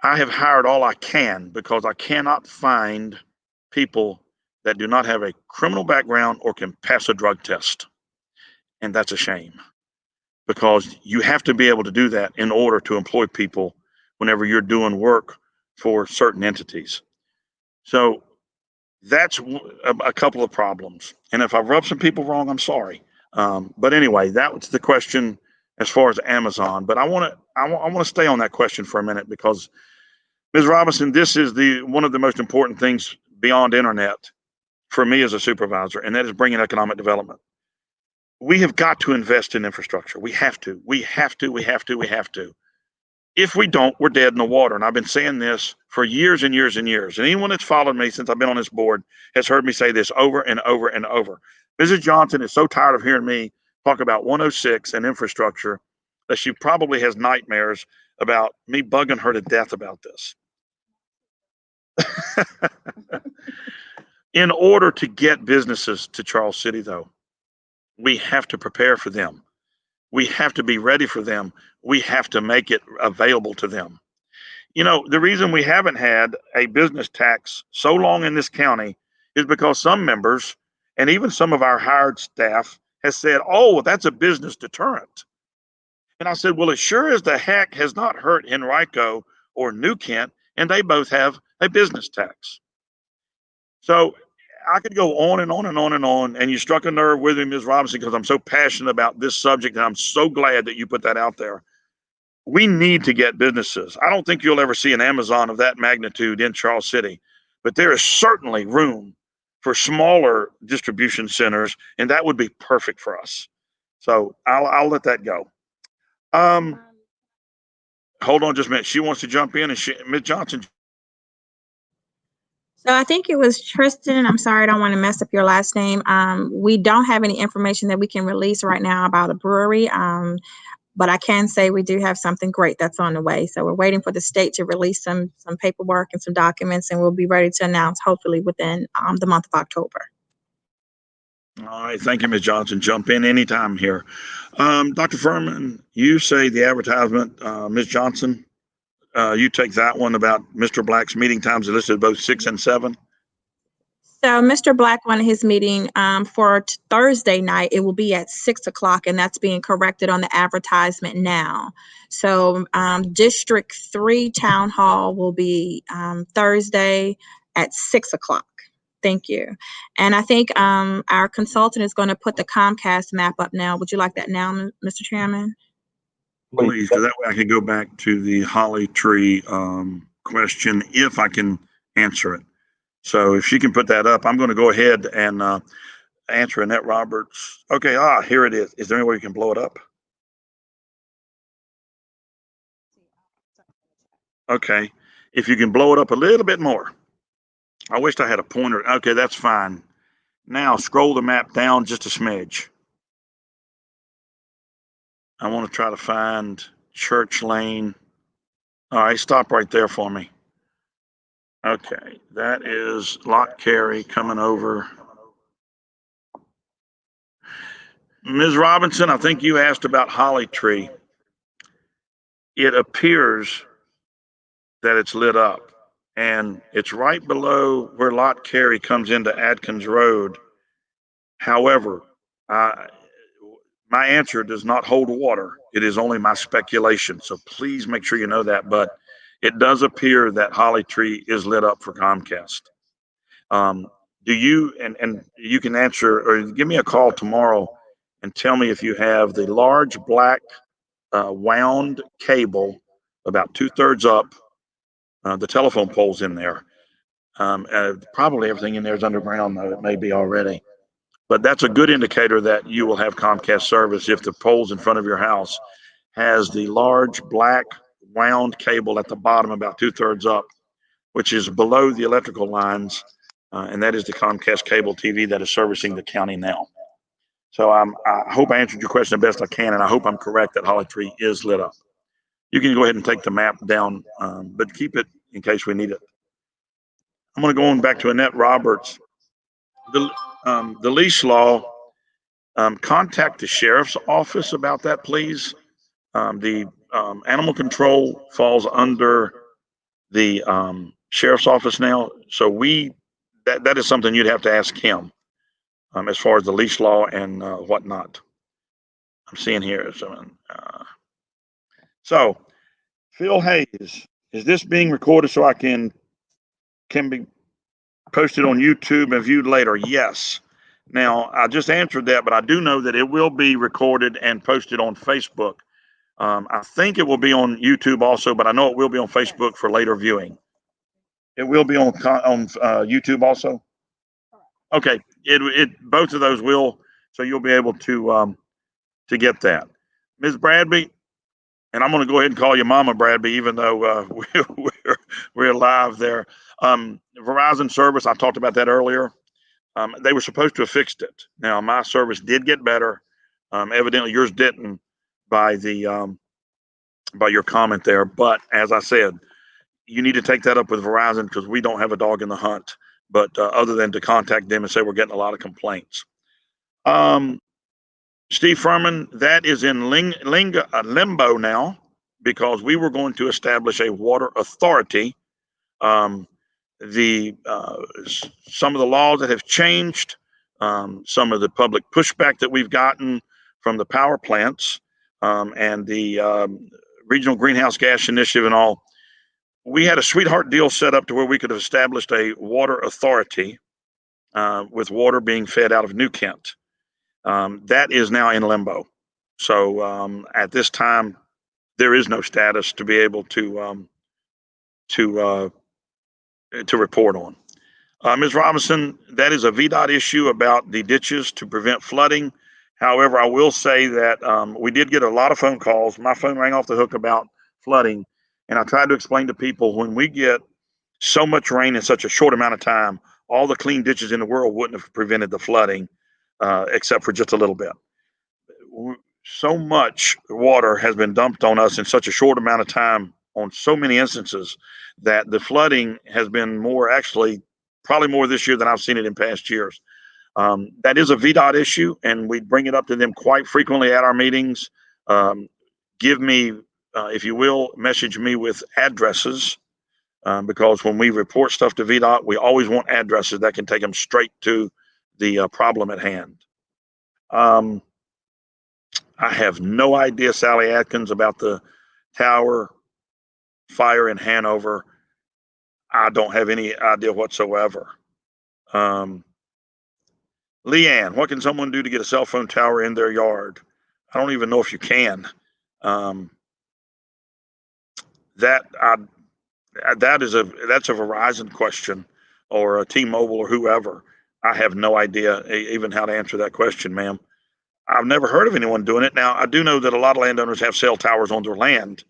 I have hired all I can because I cannot find people that do not have a criminal background or can pass a drug test. And that's a shame, because you have to be able to do that in order to employ people whenever you're doing work for certain entities. So that's a couple of problems. And if I've rubbed some people wrong, I'm sorry. But anyway, that was the question as far as Amazon. But I want to stay on that question for a minute, because Ms. Robinson, this is one of the most important things beyond internet for me as a supervisor, and that is bringing economic development. We have got to invest in infrastructure. We have to. If we don't, we're dead in the water. And I've been saying this for years and years and years. And anyone that's followed me since I've been on this board has heard me say this over and over and over. Mrs. Johnson is so tired of hearing me talk about 106 and infrastructure that she probably has nightmares about me bugging her to death about this. In order to get businesses to Charles City, though, we have to prepare for them. We have to be ready for them. We have to make it available to them. You know, the reason we haven't had a business tax so long in this county is because some members and even some of our hired staff has said, oh, well, that's a business deterrent. And I said, well, it sure as the heck has not hurt Henrico or New Kent, and they both have a business tax. So I could go on and on and on and on. And you struck a nerve with me, Ms. Robinson, because I'm so passionate about this subject. And I'm so glad that you put that out there. We need to get businesses. I don't think you'll ever see an Amazon of that magnitude in Charles City, but there is certainly room for smaller distribution centers, and that would be perfect for us. So I'll let that go. Hold on just a minute. She wants to jump in, and Ms. Johnson. So I think it was Tristan. I'm sorry, I don't want to mess up your last name. We don't have any information that we can release right now about a brewery. But I can say we do have something great that's on the way. So we're waiting for the state to release some paperwork and some documents, and we'll be ready to announce hopefully within the month of October. All right, thank you, Ms. Johnson. Jump in anytime here. Dr. Furman, you say the advertisement, Ms. Johnson, you take that one about Mr. Black's meeting times are listed both 6 and 7. So Mr. Black wanted his meeting for Thursday night. It will be at 6 o'clock, and that's being corrected on the advertisement now. So District 3 Town Hall will be Thursday at 6 o'clock. Thank you. And I think our consultant is going to put the Comcast map up now. Would you like that now, Mr. Chairman? Please, because that way I can go back to the Holly Tree question if I can answer it. So if she can put that up, I'm going to go ahead and answer Annette Roberts. Okay, here it is. Is there any way you can blow it up? Okay, if you can blow it up a little bit more. I wished I had a pointer. Okay, that's fine. Now scroll the map down just a smidge. I want to try to find Church Lane. All right, stop right there for me. Okay, that is Lot Carey coming over. Ms. Robinson, I think you asked about Holly Tree. It appears that it's lit up, and it's right below where Lot Carey comes into Adkins Road. However, my answer does not hold water. It is only my speculation, so please make sure you know that. But it does appear that Holly Tree is lit up for Comcast. Do you, and you can answer or give me a call tomorrow and tell me if you have the large black wound cable about 2/3 up, the telephone poles in there. Probably everything in there is underground, though it may be already. But that's a good indicator that you will have Comcast service if the poles in front of your house has the large black wound cable at the bottom about 2/3 up, which is below the electrical lines. And that is the Comcast cable TV that is servicing the county now. So I hope I answered your question the best I can, and I hope I'm correct that Holly Tree is lit up. You can go ahead and take the map down, but keep it in case we need it. I'm going to go on back to Annette Roberts. The leash law, contact the sheriff's office about that, please. The animal control falls under the sheriff's office now, so that is something you'd have to ask him as far as the leash law and whatnot. I'm seeing here. So Phil Hayes, is this being recorded so I can be posted on YouTube and viewed later? Yes. Now, I just answered that, but I do know that it will be recorded and posted on Facebook. I think it will be on YouTube also, but I know it will be on Facebook for later viewing. It will be on YouTube also? Okay, both of those will, so you'll be able to get that. Ms. Bradby, and I'm going to go ahead and call you Mama Bradby, even though we're live there. Verizon service, I talked about that earlier. They were supposed to have fixed it. Now, my service did get better. Evidently, yours didn't by your comment there. But as I said, you need to take that up with Verizon because we don't have a dog in the hunt. But other than to contact them and say we're getting a lot of complaints. Steve Furman, that is in limbo now because we were going to establish a water authority. Some of the laws that have changed, some of the public pushback that we've gotten from the power plants and the regional greenhouse gas initiative and all, we had a sweetheart deal set up to where we could have established a water authority with water being fed out of New Kent. That is now in limbo. So at this time, there is no status to be able to report on. Ms. Robinson, that is a VDOT issue about the ditches to prevent flooding. However, I will say that we did get a lot of phone calls. My phone rang off the hook about flooding. And I tried to explain to people when we get so much rain in such a short amount of time, all the clean ditches in the world wouldn't have prevented the flooding, except for just a little bit. So much water has been dumped on us in such a short amount of time on so many instances that the flooding has been probably more this year than I've seen it in past years. That is a VDOT issue, and we bring it up to them quite frequently at our meetings. Give me if you will, message me with addresses, because when we report stuff to VDOT, we always want addresses that can take them straight to the problem at hand. I have no idea, Sally Atkins, about the tower fire in Hanover. I don't have any idea whatsoever. Leanne, what can someone do to get a cell phone tower in their yard? I don't even know if you can. That's a Verizon question, or a T-Mobile, or whoever. I have no idea even how to answer that question, ma'am. I've never heard of anyone doing it. Now, I do know that a lot of landowners have cell towers on their land,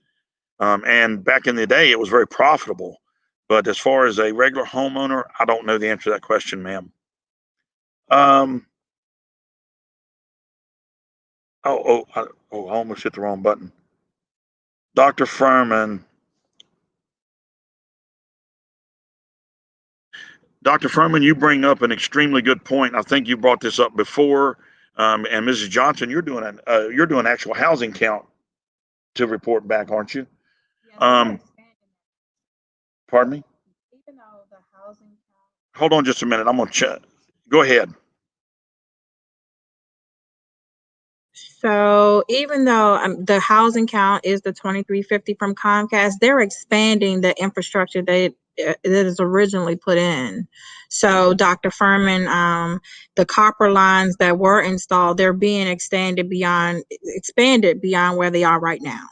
and back in the day, it was very profitable. But as far as a regular homeowner, I don't know the answer to that question, ma'am. I almost hit the wrong button. Dr. Furman. Dr. Furman, you bring up an extremely good point. I think you brought this up before. And Mrs. Johnson, you're doing actual housing count to report back, aren't you? Pardon me? Even though the housing count. Hold on just a minute. I'm going to check. Go ahead. So even though the housing count is the 2350 from Comcast, they're expanding the infrastructure that is originally put in. So Dr. Furman, the copper lines that were installed, they're being expanded beyond where they are right now.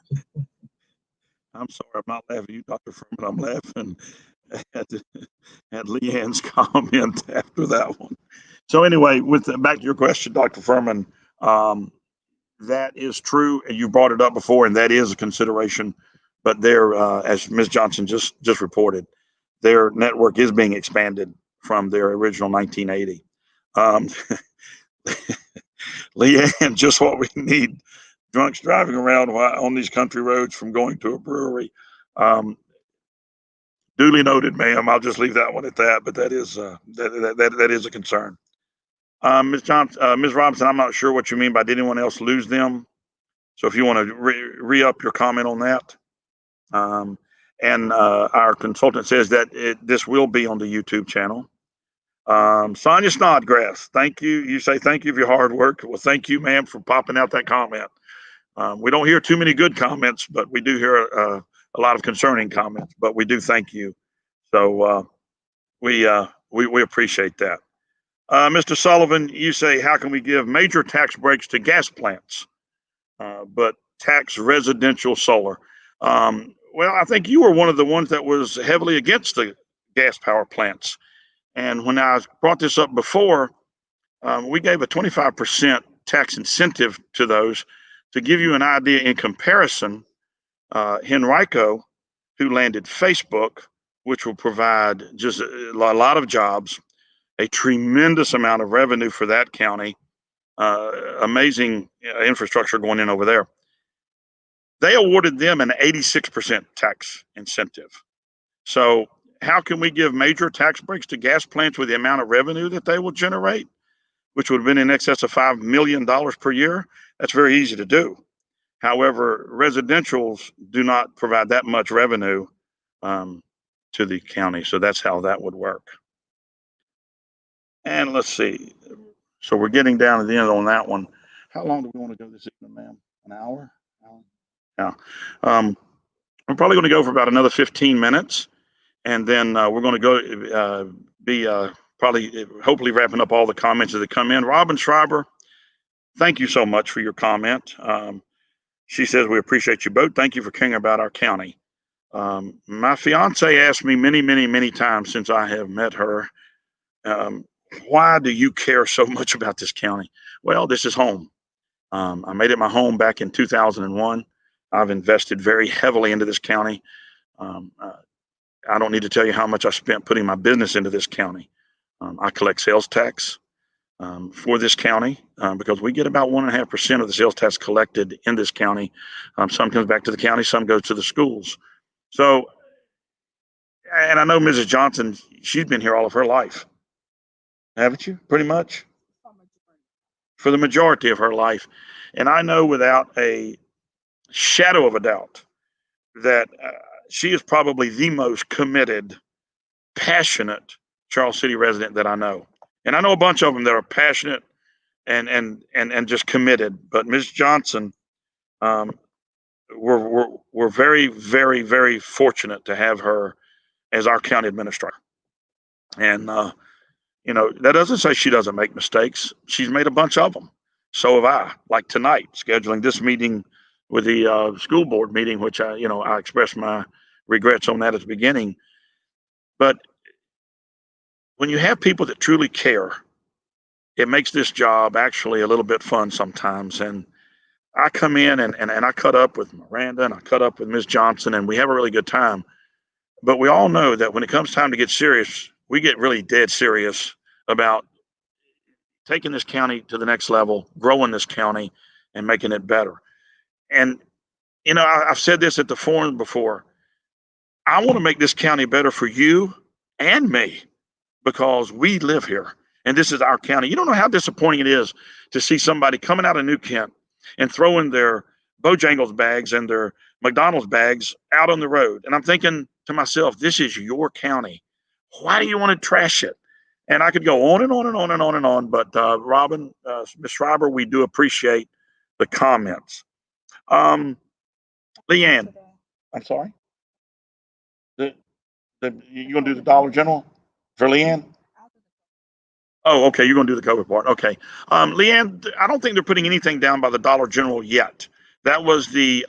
I'm sorry, I'm not laughing at you, Dr. Furman. I'm laughing at Leanne's comment after that one. So anyway, back to your question, Dr. Furman, that is true, and you brought it up before, and that is a consideration. But as Ms. Johnson just reported, their network is being expanded from their original 1980. Leanne, just what we need. Drunks driving around on these country roads from going to a brewery. Duly noted, ma'am. I'll just leave that one at that. But that is that is a concern. Ms. Robinson, I'm not sure what you mean by did anyone else lose them. So if you want to re-up your comment on that. And our consultant says that this will be on the YouTube channel. Sonia Snodgrass, thank you. You say thank you for your hard work. Well, thank you, ma'am, for popping out that comment. We don't hear too many good comments, but we do hear a lot of concerning comments. But we do thank you. So we appreciate that. Mr. Sullivan, you say, how can we give major tax breaks to gas plants, but tax residential solar? Well, I think you were one of the ones that was heavily against the gas power plants. And when I brought this up before, we gave a 25% tax incentive to those. To give you an idea in comparison, Henrico, who landed Facebook, which will provide just a lot of jobs, a tremendous amount of revenue for that county, amazing infrastructure going in over there. They awarded them an 86% tax incentive. So how can we give major tax breaks to gas plants with the amount of revenue that they will generate, which would have been in excess of $5 million per year? That's very easy to do. However, residentials do not provide that much revenue to the county. So that's how that would work. And let's see. So we're getting down to the end on that one. How long do we want to go this evening, ma'am? An hour? Yeah. We're probably going to go for about another 15 minutes. And then we're going to go hopefully wrapping up all the comments as they come in. Robin Schreiber, thank you so much for your comment. She says, we appreciate you both. Thank you for caring about our county. My fiance asked me many, many, many times since I have met her, why do you care so much about this county? Well, this is home. I made it my home back in 2001. I've invested very heavily into this county. I don't need to tell you how much I spent putting my business into this county. I collect sales tax for this county because we get about 1.5% of the sales tax collected in this county. Some comes back to the county, some goes to the schools. So, and I know Mrs. Johnson, she's been here all of her life. Haven't you? Pretty much? For the majority of her life. And I know without a shadow of a doubt that she is probably the most committed, passionate Charles City resident that I know. And I know a bunch of them that are passionate and just committed. But Ms. Johnson, um, we're very, very, very fortunate to have her as our county administrator. And that doesn't say she doesn't make mistakes. She's made a bunch of them. So have I. Like tonight, scheduling this meeting with the school board meeting, which I expressed my regrets on that at the beginning. But when you have people that truly care, it makes this job actually a little bit fun sometimes. And I come in and I cut up with Miranda and I cut up with Ms. Johnson, and we have a really good time. But we all know that when it comes time to get serious, we get really dead serious about taking this county to the next level, growing this county, and making it better. And, I've said this at the forum before. I want to make this county better for you and me because we live here and this is our county. You don't know how disappointing it is to see somebody coming out of New Kent and throwing their Bojangles bags and their McDonald's bags out on the road. And I'm thinking to myself, this is your county. Why do you want to trash it? And I could go on and on and on and on and on. But Robin, Ms. Schreiber, we do appreciate the comments. Leanne, I'm sorry. You gonna do the Dollar General for Leanne? Oh, okay. You're gonna do the COVID part. Okay. Leanne, I don't think they're putting anything down by the Dollar General yet. That was the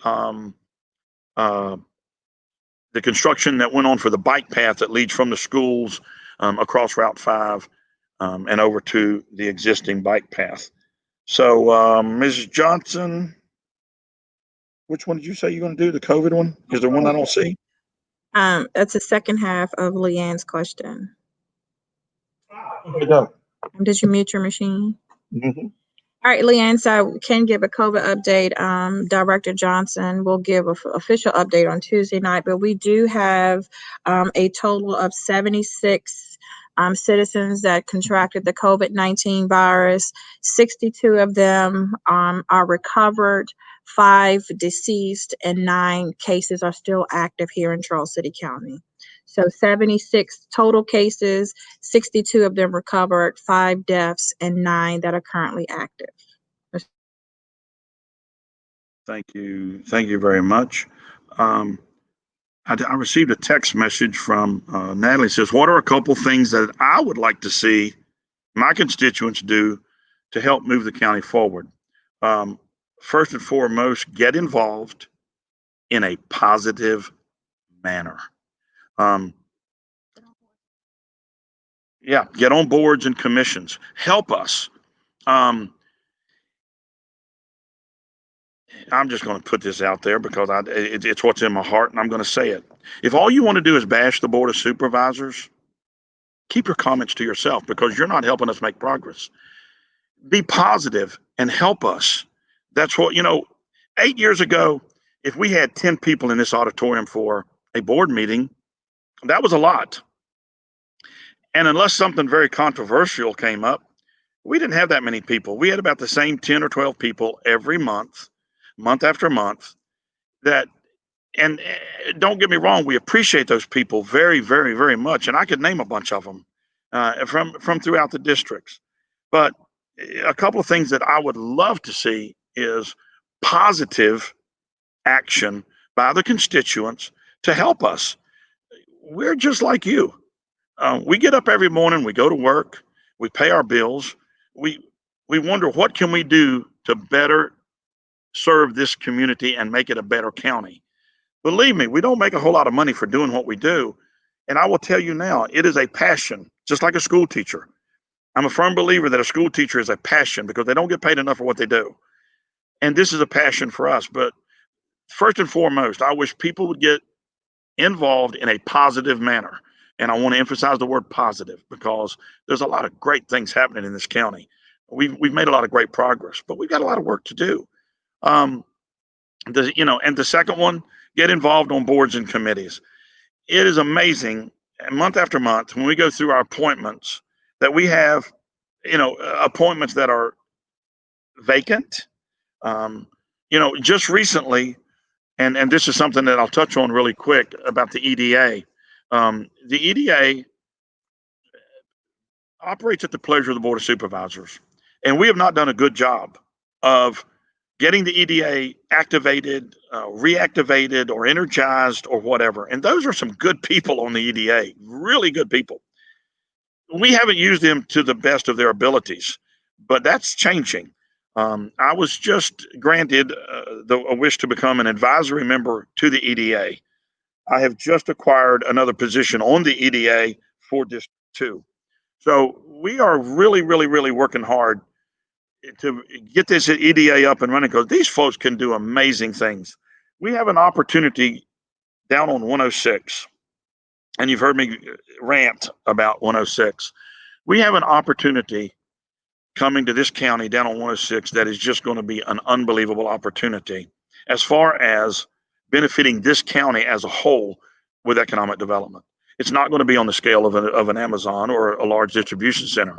construction that went on for the bike path that leads from the schools across Route 5 and over to the existing bike path. So, Ms. Johnson, which one did you say you're going to do? The COVID one? Is there one I don't see? That's the second half of Leanne's question. Okay, go. Did you mute your machine? Mm-hmm. All right, Leanne, so can give a COVID update. Director Johnson will give an official update on Tuesday night, but we do have a total of 76 citizens that contracted the COVID-19 virus. 62 of them are recovered, 5 deceased, and 9 cases are still active here in Charles City County. So 76 total cases, 62 of them recovered, 5 deaths, and 9 that are currently active. Thank you. Thank you very much. I received a text message from Natalie. Says, what are a couple things that I would like to see my constituents do to help move the county forward? First and foremost, get involved in a positive manner. Get on boards and commissions. Help us. I'm just going to put this out there because it's what's in my heart, and I'm going to say it. If all you want to do is bash the Board of Supervisors, keep your comments to yourself because you're not helping us make progress. Be positive and help us. That's what, 8 years ago, if we had 10 people in this auditorium for a board meeting, that was a lot. And unless something very controversial came up, we didn't have that many people. We had about the same 10 or 12 people every month after month. And don't get me wrong, we appreciate those people very, very, very much. And I could name a bunch of them from throughout the districts. But a couple of things that I would love to see is positive action by the constituents to help us. We're just like you. We get up every morning, we go to work, we pay our bills. We wonder what can we do to better serve this community and make it a better county. Believe me, we don't make a whole lot of money for doing what we do. And I will tell you now, it is a passion, just like a school teacher. I'm a firm believer that a school teacher is a passion because they don't get paid enough for what they do. And this is a passion for us. But first and foremost, I wish people would get involved in a positive manner. And I want to emphasize the word positive because there's a lot of great things happening in this county. We've made a lot of great progress, but we've got a lot of work to do. And the second one, get involved on boards and committees. It is amazing, month after month, when we go through our appointments, that we have, appointments that are vacant. Just recently, And this is something that I'll touch on really quick about the EDA. The EDA operates at the pleasure of the Board of Supervisors. And we have not done a good job of getting the EDA activated, reactivated, or energized, or whatever. And those are some good people on the EDA, really good people. We haven't used them to the best of their abilities, but that's changing. I was just granted a wish to become an advisory member to the EDA. I have just acquired another position on the EDA for District 2. So we are really, really, really working hard to get this EDA up and running because these folks can do amazing things. We have an opportunity down on 106, and you've heard me rant about 106. We have an opportunity coming to this county down on 106 that is just going to be an unbelievable opportunity as far as benefiting this county as a whole with economic development. It's not going to be on the scale of an Amazon or a large distribution center,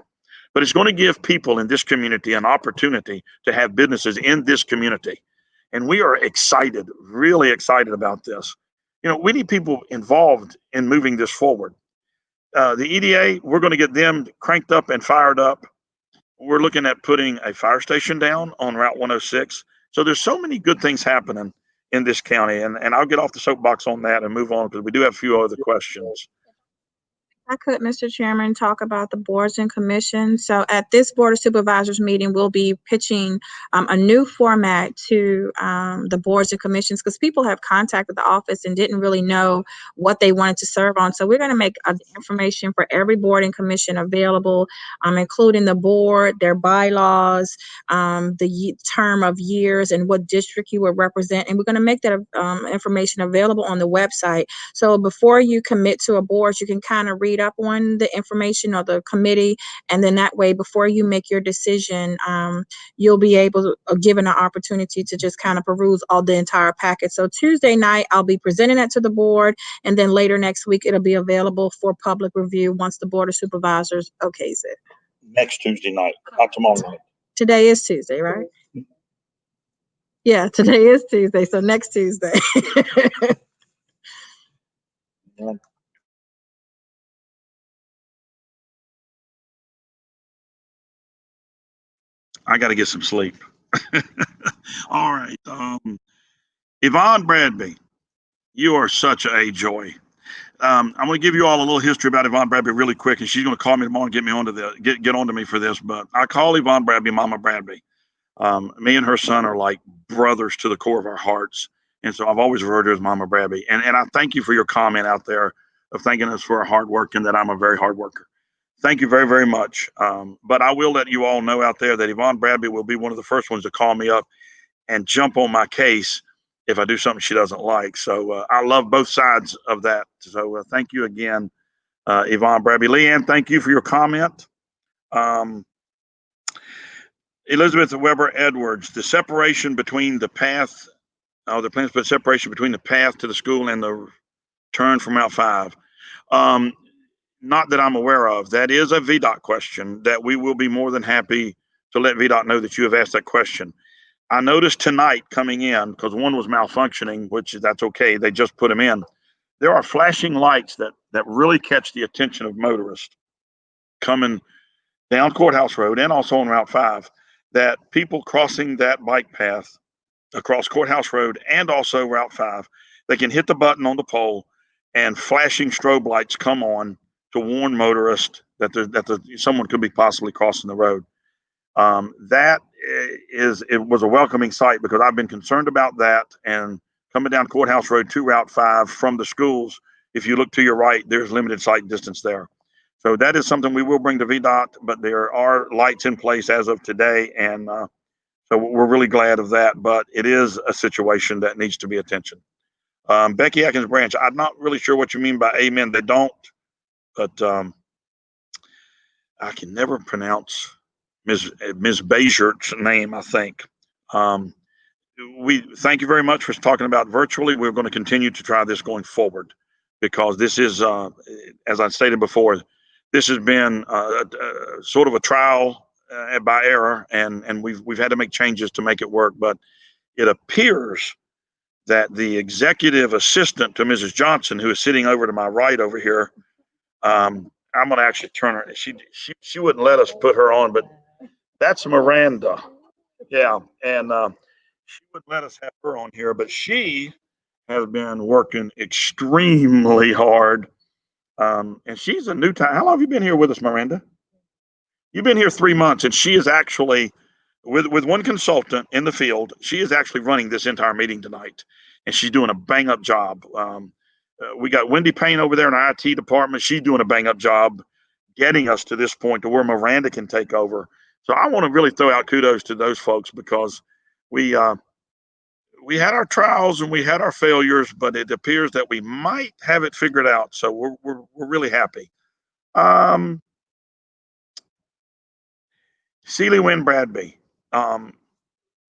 but it's going to give people in this community an opportunity to have businesses in this community. And we are excited, really excited about this. You know, we need people involved in moving this forward. The EDA, we're going to get them cranked up and fired up. We're looking at putting a fire station down on Route 106. So there's so many good things happening in this county. And I'll get off the soapbox on that and move on because we do have a few other questions. I could, Mr. Chairman, talk about the boards and commissions. So at this Board of Supervisors meeting, we'll be pitching a new format to the boards and commissions because people have contacted the office and didn't really know what they wanted to serve on. So we're going to make information for every board and commission available, including the board, their bylaws, the term of years, and what district you would represent. And we're going to make that information available on the website. So before you commit to a board, you can kind of read up on the information or the committee, and then that way before you make your decision, you'll be able to given an opportunity to just kind of peruse all the entire packet. So Tuesday night I'll be presenting that to the board, and then later next week it'll be available for public review once the Board of Supervisors okays it. Next Tuesday night, not tomorrow night. Today is Tuesday, right? Yeah, today is Tuesday, so next Tuesday. Yeah. I got to get some sleep. All right. Yvonne Bradby, you are such a joy. I'm going to give you all a little history about Yvonne Bradby really quick, and she's going to call me tomorrow and get me onto get onto me for this. But I call Yvonne Bradby Mama Bradby. Me and her son are like brothers to the core of our hearts, and so I've always referred to her as Mama Bradby. And I thank you for your comment out there of thanking us for our hard work and that I'm a very hard worker. Thank you very, very much. But I will let you all know out there that Yvonne Bradby will be one of the first ones to call me up and jump on my case if I do something she doesn't like. So I love both sides of that. So thank you again, Yvonne Bradby. Leanne, thank you for your comment. Elizabeth Weber Edwards, the separation between the path, the plans for separation between the path to the school and the turn from Route 5. Not that I'm aware of. That is a VDOT question that we will be more than happy to let VDOT know that you have asked that question. I noticed tonight coming in, because one was malfunctioning, which that's okay. They just put them in. There are flashing lights that really catch the attention of motorists coming down Courthouse Road and also on Route 5, that people crossing that bike path across Courthouse Road and also Route 5, they can hit the button on the pole and flashing strobe lights come on to warn motorists that someone could be possibly crossing the road. It was a welcoming sight because I've been concerned about that. And coming down Courthouse Road to Route 5 from the schools, if you look to your right, there's limited sight distance there. So that is something we will bring to VDOT, but there are lights in place as of today. And so we're really glad of that, but it is a situation that needs to be attention. Becky Atkins Branch, I'm not really sure what you mean by amen. They don't, but I can never pronounce Ms. Bajert's name, I think. We thank you very much for talking about virtually. We're going to continue to try this going forward because this is, as I stated before, this has been sort of a trial by error, and we've had to make changes to make it work. But it appears that the executive assistant to Mrs. Johnson, who is sitting over to my right over here, I'm going to actually turn her. She wouldn't let us put her on, but that's Miranda. Yeah, and she wouldn't let us have her on here, but she has been working extremely hard. And she's a new time. How long have you been here with us, Miranda? You've been here 3 months, and she is actually with one consultant in the field. She is actually running this entire meeting tonight, and she's doing a bang up job. We got Wendy Payne over there in our IT department. She's doing a bang up job getting us to this point to where Miranda can take over. So I want to really throw out kudos to those folks because we had our trials and we had our failures, but it appears that we might have it figured out. So we're really happy. Sealy Wynn Bradby.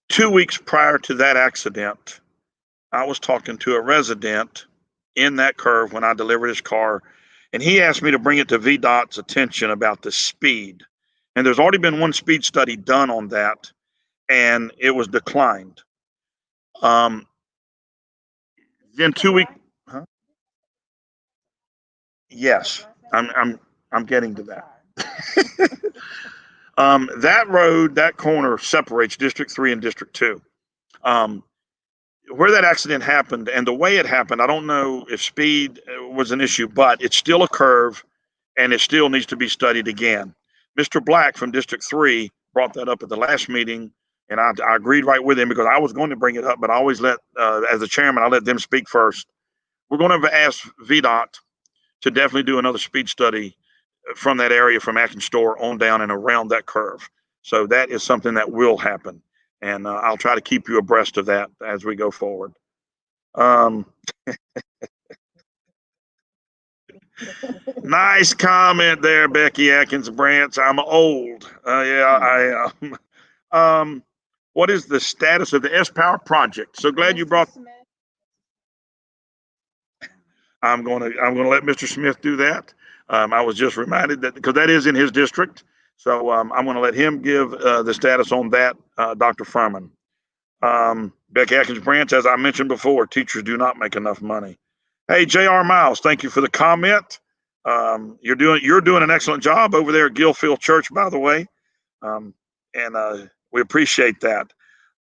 2 weeks prior to that accident, I was talking to a resident in that curve when I delivered his car, and he asked me to bring it to VDOT's attention about the speed. And there's already been one speed study done on that, and it was declined. Then 2 weeks. Huh? Yes, I'm getting to that. That road, that corner separates District 3 and District 2. Where that accident happened and the way it happened, I don't know if speed was an issue, but it's still a curve and it still needs to be studied again. Mr. Black from District 3 brought that up at the last meeting, and I agreed right with him because I was going to bring it up, but I always let, as the chairman, I let them speak first. We're going to ask VDOT to definitely do another speed study from that area from Atkins Store on down and around that curve. So that is something that will happen. And I'll try to keep you abreast of that as we go forward. Nice comment there, Becky Atkins Branch. I'm old. Yeah, I am. What is the status of the S-Power project? So glad you brought. I'm going to let Mr. Smith do that. I was just reminded that because that is in his district. So I'm going to let him give the status on that, Dr. Furman. Becky Atkins Branch, as I mentioned before, teachers do not make enough money. Hey, J.R. Miles, thank you for the comment. You're doing an excellent job over there at Gilfield Church, by the way, and we appreciate that.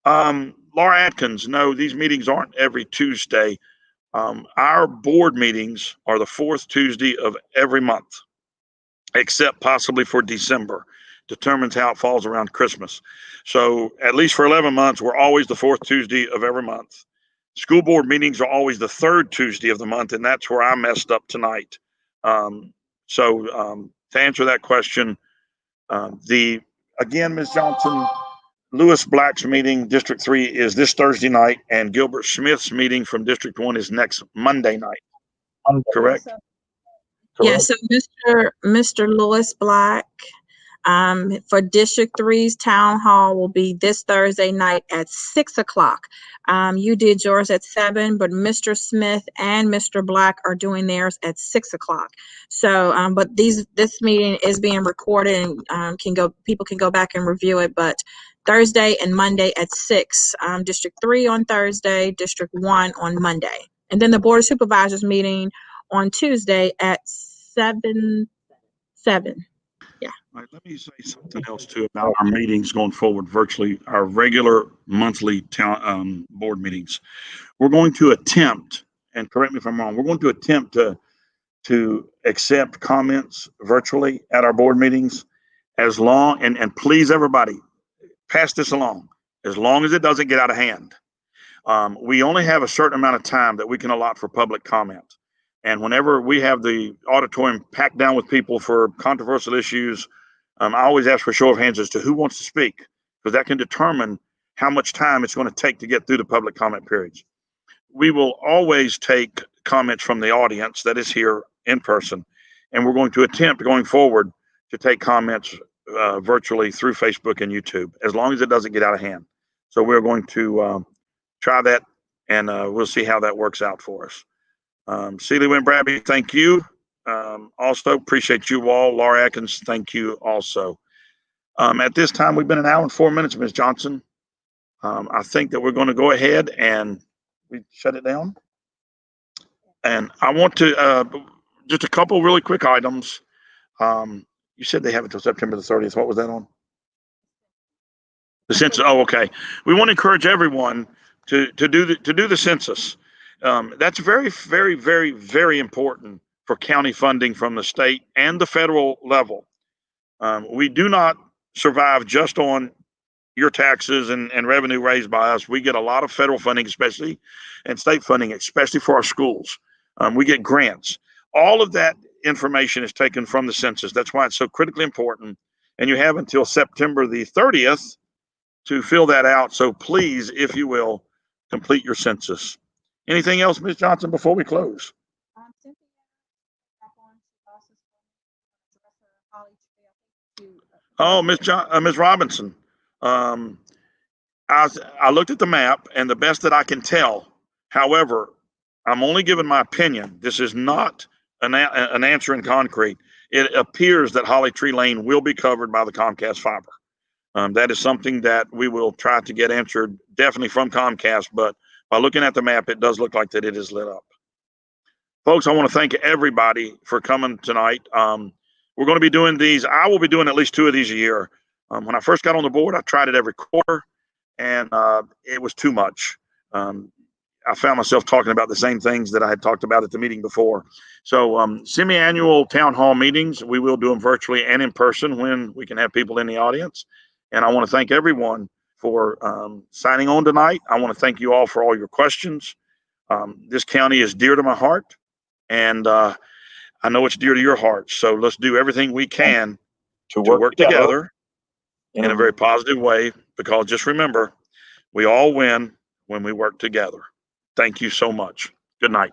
Laura Atkins, no, these meetings aren't every Tuesday. Our board meetings are the fourth Tuesday of every month, except possibly for December. Determines how it falls around Christmas. So at least for 11 months, we're always the fourth Tuesday of every month. School board meetings are always the third Tuesday of the month, and that's where I messed up tonight. To answer that question, again, Ms. Johnson, Lewis Black's meeting, District 3, is this Thursday night, and Gilbert Smith's meeting from District 1 is next Monday night. Correct? Yeah, so Mr. Lewis Black, for District 3's Town Hall will be this Thursday night at 6 o'clock. You did yours at 7, but Mr. Smith and Mr. Black are doing theirs at 6 o'clock. So, but this meeting is being recorded and people can go back and review it, but Thursday and Monday at 6, District 3 on Thursday, District 1 on Monday. And then the Board of Supervisors meeting on Tuesday at 7. Yeah. All right, let me say something else too about our meetings going forward, virtually our regular monthly town board meetings. We're going to attempt, and correct me if I'm wrong, we're going to attempt to accept comments virtually at our board meetings as long, and please everybody, pass this along, as long as it doesn't get out of hand. We only have a certain amount of time that we can allot for public comment. And whenever we have the auditorium packed down with people for controversial issues, I always ask for a show of hands as to who wants to speak, because that can determine how much time it's going to take to get through the public comment periods. We will always take comments from the audience that is here in person, and we're going to attempt going forward to take comments virtually through Facebook and YouTube, as long as it doesn't get out of hand. So we're going to try that, and we'll see how that works out for us. Sealy Wynn Bradby, thank you. Also, appreciate you all. Laura Atkins, thank you also. At this time, we've been an hour and 4 minutes, Ms. Johnson. I think that we're going to go ahead and we shut it down. And I want to, just a couple really quick items. You said they have until September the 30th. What was that on? The census. Oh, okay. We want to encourage everyone to do the census. That's very, very, very, very important for county funding from the state and the federal level. We do not survive just on your taxes and revenue raised by us. We get a lot of federal funding, especially, and state funding, especially for our schools. We get grants. All of that information is taken from the census. That's why it's so critically important. And you have until September the 30th to fill that out. So please, if you will, complete your census. Anything else, Ms. Johnson, before we close? Oh, Ms. Robinson. I looked at the map, and the best that I can tell, however, I'm only giving my opinion. This is not an answer in concrete. It appears that Holly Tree Lane will be covered by the Comcast fiber. That is something that we will try to get answered definitely from Comcast, but by looking at the map, it does look like that it is lit up. Folks, I want to thank everybody for coming tonight. We're going to be doing these. I will be doing at least 2 of these a year. When I first got on the board, I tried it every quarter, and it was too much. I found myself talking about the same things that I had talked about at the meeting before. So semi-annual town hall meetings, we will do them virtually and in person when we can have people in the audience. And I want to thank everyone for signing on tonight. I want to thank you all for all your questions. This county is dear to my heart, and I know it's dear to your heart. So let's do everything we can to work together in a very positive way, because just remember, we all win when we work together. Thank you so much. Good night.